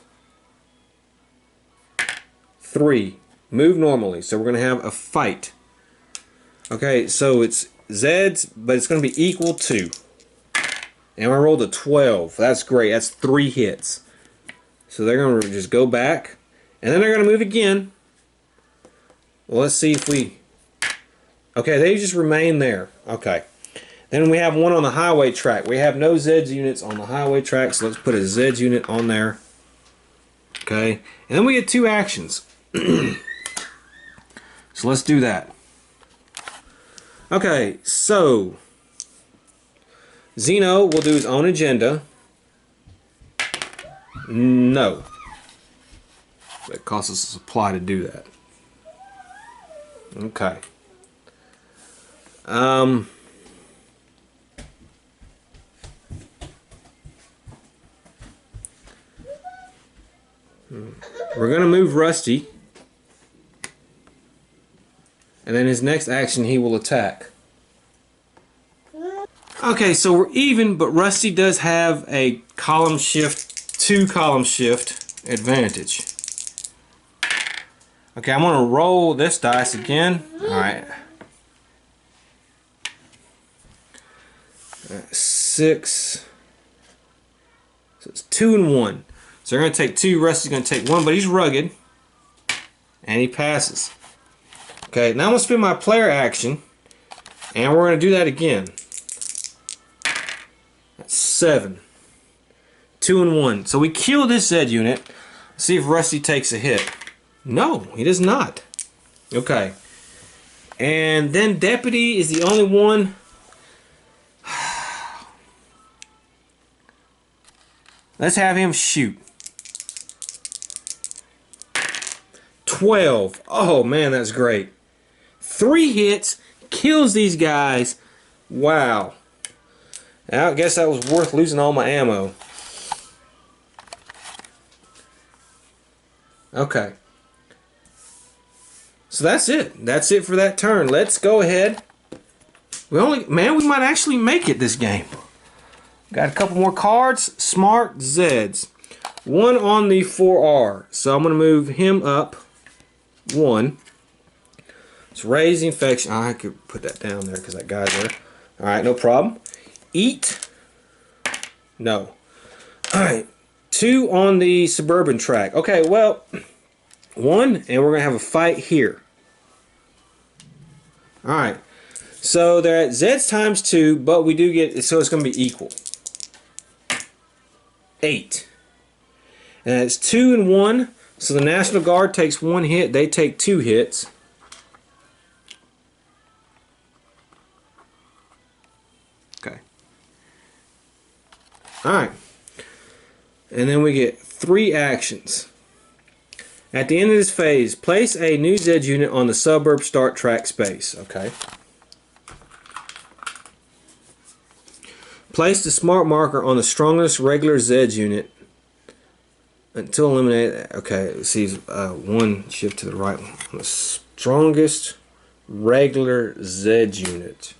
3. Move normally, so we're going to have a fight. Okay, so it's Zeds, but it's going to be equal to. And I rolled a 12. That's great. That's 3 hits. So they're going to just go back. And then they're going to move again. Well, let's see if we. Okay, they just remain there. Okay. Then we have one on the highway track. We have no Zeds units on the highway track, so let's put a Zeds unit on there. Okay. And then we get 2 actions. So let's do that. Okay, so Zeno will do his own agenda. No. That costs us a supply to do that. Okay. We're going to move Rusty. And then his next action, he will attack. Okay, so we're even, but Rusty does have a column shift, 2 column shift advantage. Okay, I'm going to roll this dice again. Alright. 6. So it's 2 and 1. So they're going to take 2. Rusty's going to take 1, but he's rugged. And he passes. Okay, now I'm going to spend my player action. And we're going to do that again. That's 7. 2 and 1. So we kill this Zed unit. See if Rusty takes a hit. No, he does not. Okay. And then Deputy is the only one. Let's have him shoot. 12. Oh man, that's great. 3 hits, kills these guys. Wow. I guess that was worth losing all my ammo. Okay. So that's it. That's it for that turn. Let's go ahead. We might actually make it this game. Got a couple more cards. Smart Zeds. 1 on the 4R. So I'm going to move him up 1. Let's raise the infection. I could put that down there because that guy's there. Alright, no problem. Eat. No. Alright. 2 on the suburban track. Okay, well, 1, and we're going to have a fight here. Alright. So they're at zeds times 2, but we do get, so it's going to be equal. 8. And it's 2 and 1, so the National Guard takes 1 hit, they take 2 hits. Okay. Alright. And then we get 3 actions. At the end of this phase, place a new Zed unit on the suburb start track space. Okay. Place the smart marker on the strongest regular Zed unit until eliminated. Okay, see, 1 shift to the right. The strongest regular Zed unit.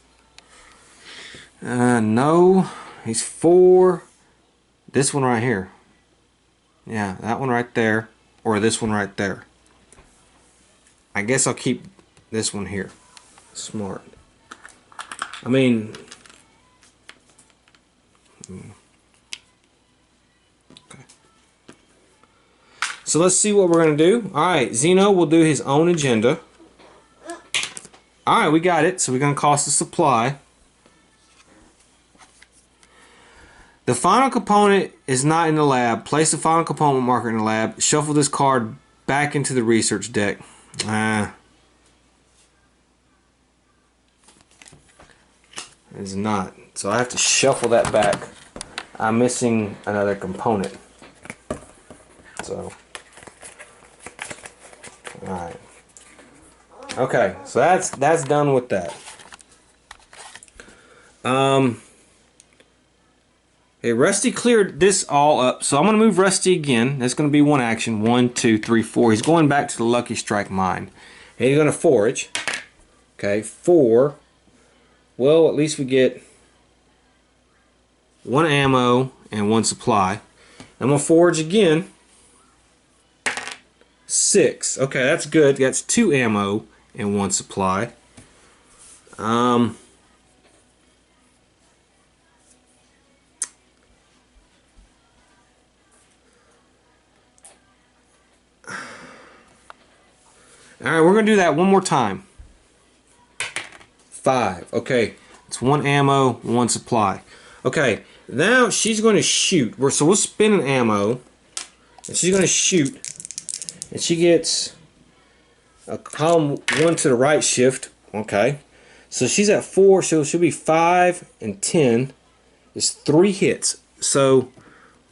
No, he's 4. This one right here. Yeah, that one right there. Or this one right there. I guess I'll keep this one here. Smart. I mean... Okay. So let's see what we're going to do. Alright, Zeno will do his own agenda. Alright, we got it. So we're going to cost a supply. The final component is not in the lab. Place the final component marker in the lab. Shuffle this card back into the research deck. It's not. So I have to shuffle that back. I'm missing another component. So, alright. Okay, so that's done with that. Okay, Rusty cleared this all up, so I'm going to move Rusty again. That's going to be 1 action. 1, 2, 3, 4. He's going back to the Lucky Strike mine. And he's going to forage. Okay, 4. Well, at least we get 1 ammo and 1 supply. I'm going to forage again. 6. Okay, that's good. That's 2 ammo and 1 supply. Alright, we're going to do that one more time. 5. Okay, it's 1 ammo, 1 supply. Okay, now she's going to shoot. So we'll spin an ammo, and she's going to shoot. And she gets a column 1 to the right shift. Okay, so she's at 4, so she'll be 5 and 10. It's 3 hits. So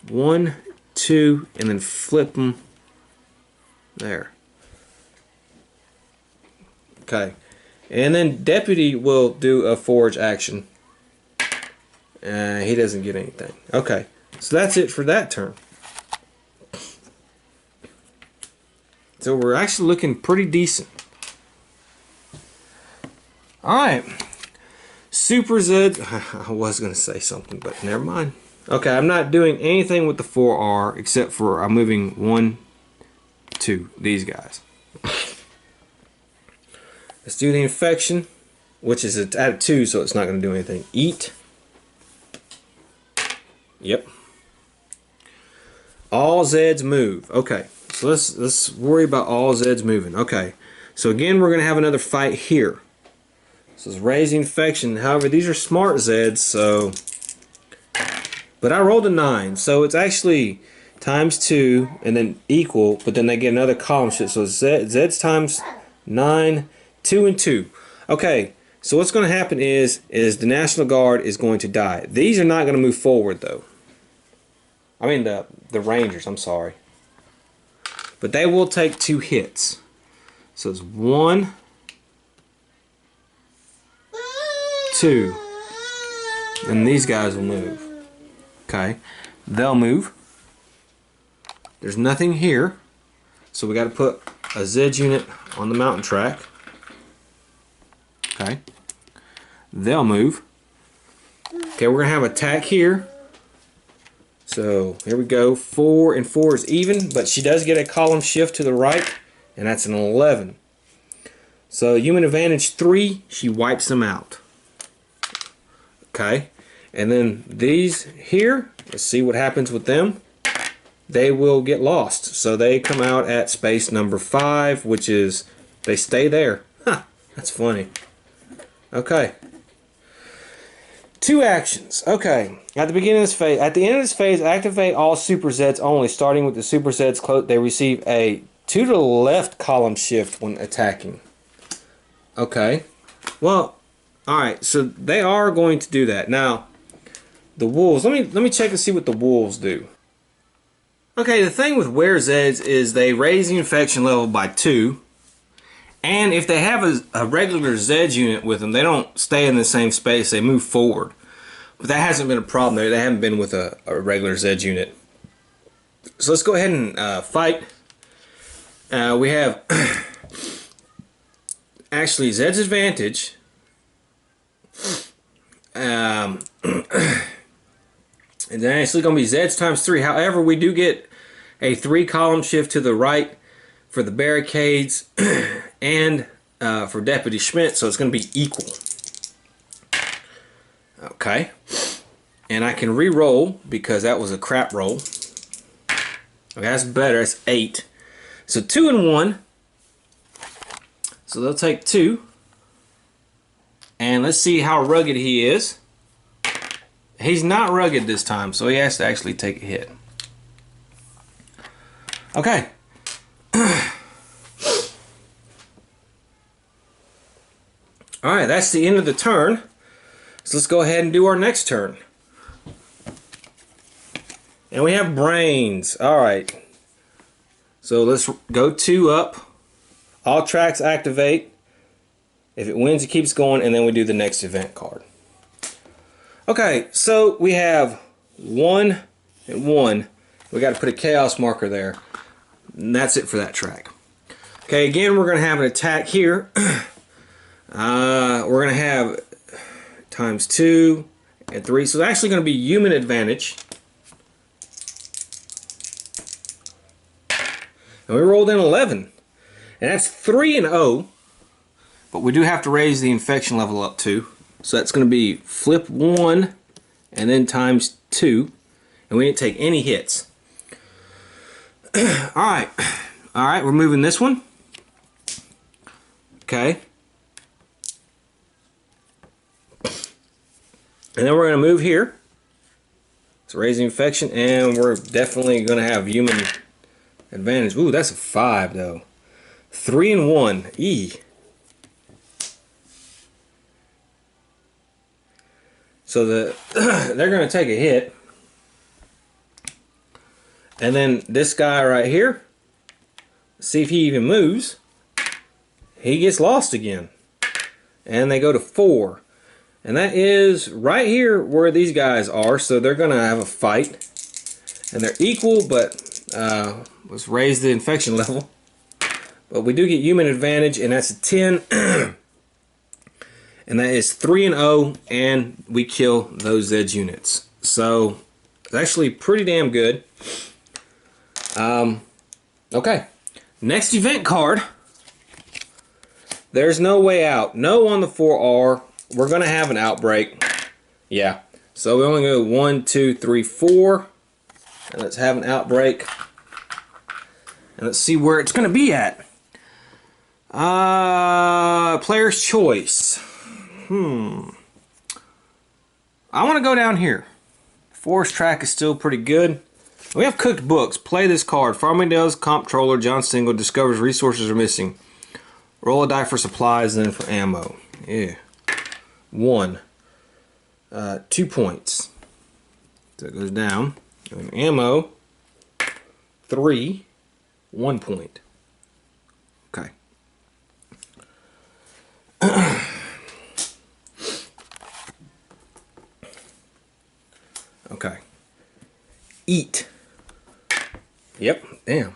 1, 2, and then flip them there. Okay, and then Deputy will do a forge action. He doesn't get anything. Okay, so that's it for that turn. So we're actually looking pretty decent. Alright, Super Zed. I was going to say something, but never mind. Okay, I'm not doing anything with the 4R except for I'm moving 1, 2, these guys. Let's do the infection, which is at 2, so it's not going to do anything. Eat. Yep. All Zeds move. Okay, so let's worry about all Zeds moving. Okay, so again we're going to have another fight here. So it's raise the infection. However, these are smart Zeds, so. But I rolled a 9, so it's actually times 2 and then equal, but then they get another column shift. So Zeds times 9. 2 and 2. Okay, so what's going to happen is the National Guard is going to die. These are not going to move forward though. I mean the Rangers, I'm sorry. But they will take 2 hits. So it's 1, 2. And these guys will move. Okay, they'll move. There's nothing here. So we got to put a Zed unit on the mountain track. Okay, they'll move. Okay, we're gonna have attack here. So here we go. 4 and 4 is even, but she does get a column shift to the right, and that's an 11. So human advantage 3, she wipes them out. Okay, and then these here, let's see what happens with them. They will get lost. So they come out at space number 5, which is, they stay there. Huh, that's funny. Okay. 2 actions. Okay. At the beginning of this phase, at the end of this phase, activate all super zeds only. Starting with the super zeds close, they receive a 2 to the left column shift when attacking. Okay. Well, all right. So they are going to do that. Now, the wolves. Let me check and see what the wolves do. Okay. The thing with were zeds is they raise the infection level by 2. And if they have a regular Zeds unit with them, they don't stay in the same space. They move forward. But that hasn't been a problem there. They haven't been with a regular Zeds unit. So let's go ahead and fight. We have actually Zeds advantage. And then actually going to be Zeds times 3. However, we do get a 3 column shift to the right for the barricades and for Deputy Schmidt, so it's going to be equal. Okay. And I can re-roll because that was a crap roll. Okay, that's better. That's 8. So 2 and 1. So they'll take 2. And let's see how rugged he is. He's not rugged this time, so he has to actually take a hit. Okay. Alright, that's the end of the turn. So let's go ahead and do our next turn. And we have brains. Alright. So let's go 2 up. All tracks activate. If it wins, it keeps going, and then we do the next event card. Okay, so we have 1 and 1. We got to put a chaos marker there. And that's it for that track. Okay, again, we're going to have an attack here. We're going to have times 2 and 3. So it's actually going to be human advantage. And we rolled in 11. And that's 3 and 0. But we do have to raise the infection level up too. So that's going to be flip 1 and then times 2. And we didn't take any hits. Alright. Alright, we're moving this one. Okay. And then we're going to move here. So raise the infection, and we're definitely going to have human advantage. Ooh, that's a 5 though. 3 and 1. E. So they're going to take a hit. And then this guy right here, see if he even moves. He gets lost again. And they go to 4. And that is right here where these guys are. So they're going to have a fight. And they're equal, but let's raise the infection level. But we do get human advantage, and that's a 10. And that is 3 and 0, and we kill those Zeds units. So it's actually pretty damn good. Okay, next event card. There's no way out. No on the 4R. We're going to have an outbreak. Yeah. So we only go 1, 2, 3, 4. And let's have an outbreak. And let's see where it's going to be at. Player's choice. I want to go down here. Forest track is still pretty good. We have cooked books. Play this card. Farmingdale's comptroller John Single discovers resources are missing. Roll a die for supplies and then for ammo. Yeah. 1. 2 points. So it goes down. And ammo. 3. 1 point. Okay. Okay. Eat. Yep, damn.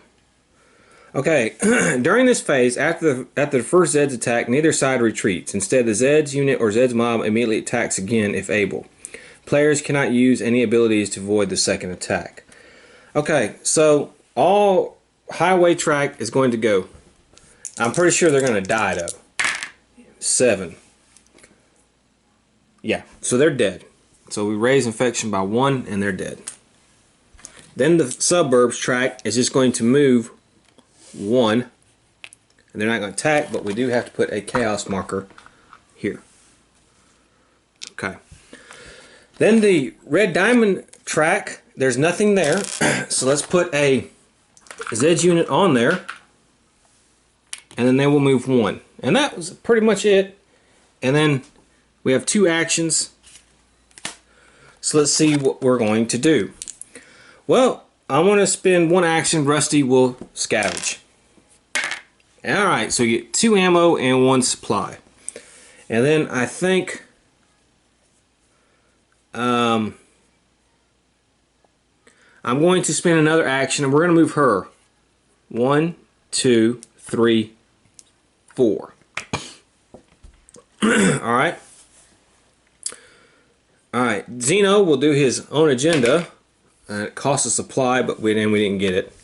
Okay, during this phase, after the first Zeds attack, neither side retreats. Instead, the Zeds unit or Zeds mob immediately attacks again if able. Players cannot use any abilities to avoid the second attack. Okay, so all highway track is going to go. I'm pretty sure they're going to die though. 7. Yeah, so they're dead. So we raise infection by 1 and they're dead. Then the suburbs track is just going to move 1. And they're not going to attack, but we do have to put a chaos marker here. Okay. Then the red diamond track, there's nothing there. So let's put a zeds unit on there. And then they will move 1. And that was pretty much it. And then we have 2 actions. So let's see what we're going to do. Well, I want to spend 1 action. Rusty will scavenge. Alright, so you get 2 ammo and 1 supply. And then I think I'm going to spend another action, and we're going to move her. 1, 2, 3, 4. Alright. Alright, Zeno will do his own agenda. It costs a supply, but we didn't get it.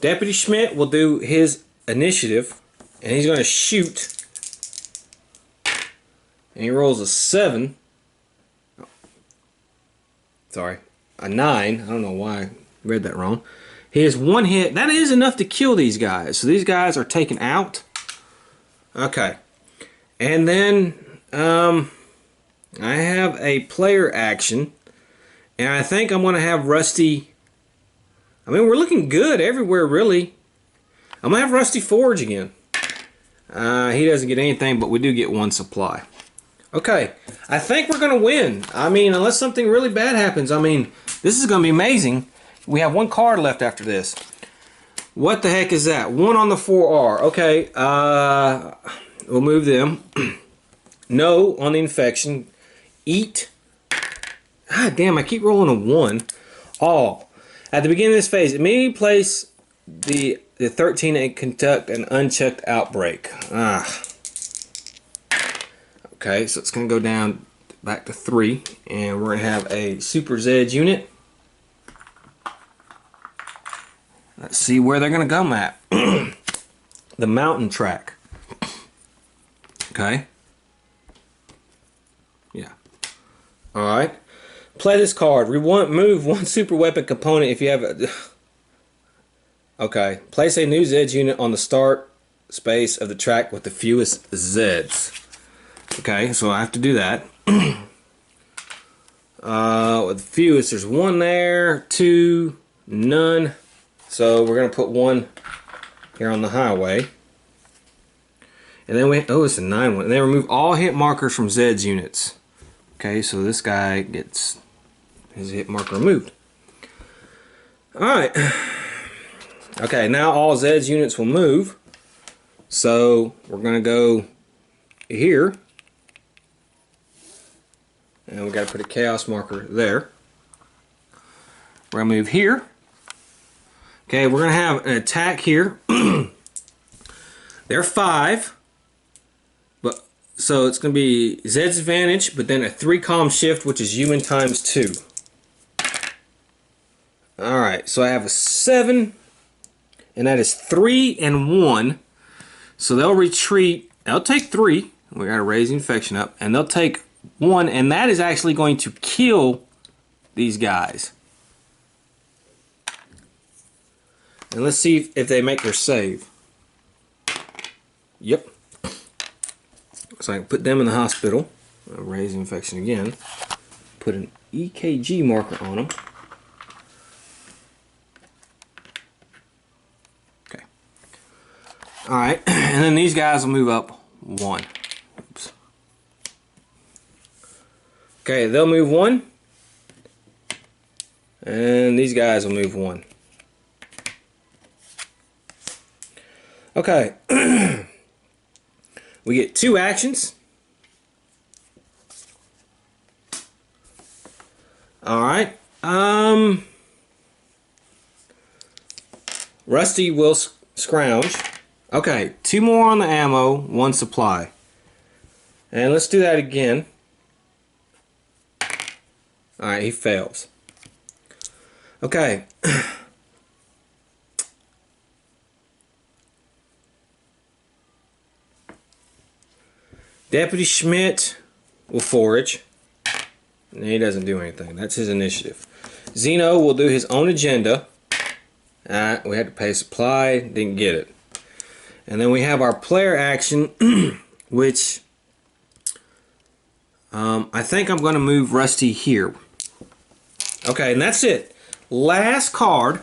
Deputy Schmidt will do his initiative, and he's going to shoot. And he rolls a 7. Sorry, a 9. I don't know why I read that wrong. He has 1 hit. That is enough to kill these guys. So these guys are taken out. Okay. And then I have a player action. And I think I'm going to have Rusty. I mean, we're looking good everywhere, really. I'm going to have Rusty forge again. He doesn't get anything, but we do get 1 supply. Okay, I think we're going to win. I mean, unless something really bad happens. I mean, this is going to be amazing. We have 1 card left after this. What the heck is that? 1 on the 4R. Okay, we'll move them. No on the infection. Eat. God damn, I keep rolling a 1. All. At the beginning of this phase, immediately place the 13 and conduct an unchecked outbreak. Okay, so it's going to go down back to 3, and we're going to have a Super Zeds unit. Let's see where they're going to come at. The mountain track. Okay. Yeah. Alright. Play this card. Move 1 super weapon component if you have a... Okay. Place a new Zeds unit on the start space of the track with the fewest Zeds. Okay, so I have to do that. With the fewest, there's 1 there, 2, none. So we're going to put 1 here on the highway. And then it's a 9 one. And then remove all hit markers from Zeds units. Okay, so this guy gets his hit marker removed. Alright. Okay, now all Zeds units will move. So we're going to go here. And we got to put a chaos marker there. We're going to move here. Okay, we're going to have an attack here. They're 5. But so it's going to be Zed's advantage, but then a 3-column shift, which is human times 2. Alright, so I have a 7. And that is 3 and 1. So they'll retreat. They'll take 3. We got to raise the infection up. And they'll take 1. And that is actually going to kill these guys. And let's see if they make their save. Yep. So I can put them in the hospital. I'll raise the infection again. Put an EKG marker on them. Okay. Alright. And then these guys will move up 1. Oops. Okay, they'll move 1. And these guys will move 1. Okay, we get 2 actions. Alright, Rusty will scrounge. Okay, 2 more on the ammo, 1 supply. And let's do that again. Alright, he fails. Okay. Deputy Schmidt will forage. And he doesn't do anything. That's his initiative. Zeno will do his own agenda. We had to pay supply. Didn't get it. And then we have our player action, which I think I'm going to move Rusty here. Okay, and that's it. Last card.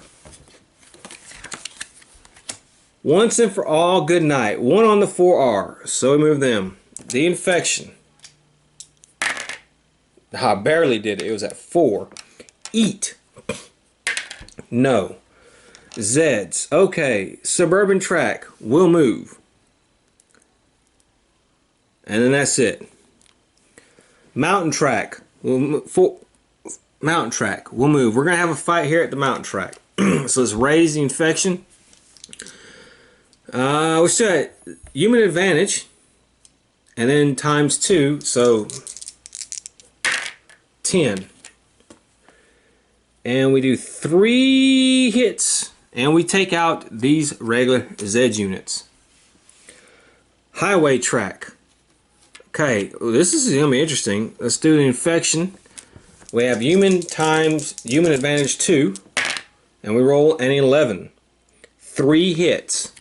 Once and for all, good night. 1 on the 4R. So we move them. The infection. I barely did it. It was at 4. Eat. No. Zeds. Okay. Suburban track. We'll move. And then that's it. Mountain track. Mountain track. We'll move. We're going to have a fight here at the mountain track. So let's raise the infection. We still had human advantage. And then times 2. So 10. And we do 3 hits. And we take out these regular Zeds units. Highway track. Okay, well, this is going to be interesting. Let's do the infection. We have human times human advantage 2. And we roll an 11. 3 hits.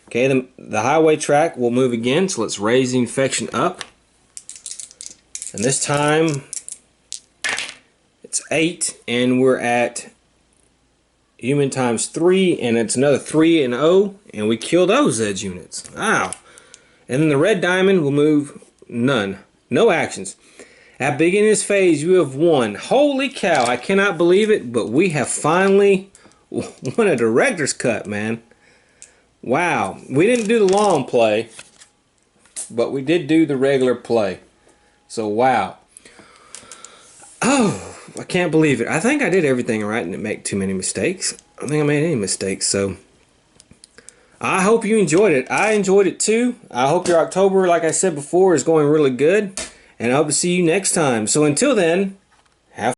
Okay, the highway track will move again. So let's raise the infection up. And this time it's 8. And we're at human times 3. And it's another 3 and 0. And we kill those edge units. Wow. And then the red diamond will move none. No actions. At beginning of this phase, you have won. Holy cow, I cannot believe it, but we have finally won a director's cut, man. Wow. We didn't do the long play, but we did do the regular play. So, wow. Oh, I can't believe it. I think I did everything right and didn't make too many mistakes. I don't think I made any mistakes, so I hope you enjoyed it. I enjoyed it too. I hope your October, like I said before, is going really good. And I hope to see you next time. So until then,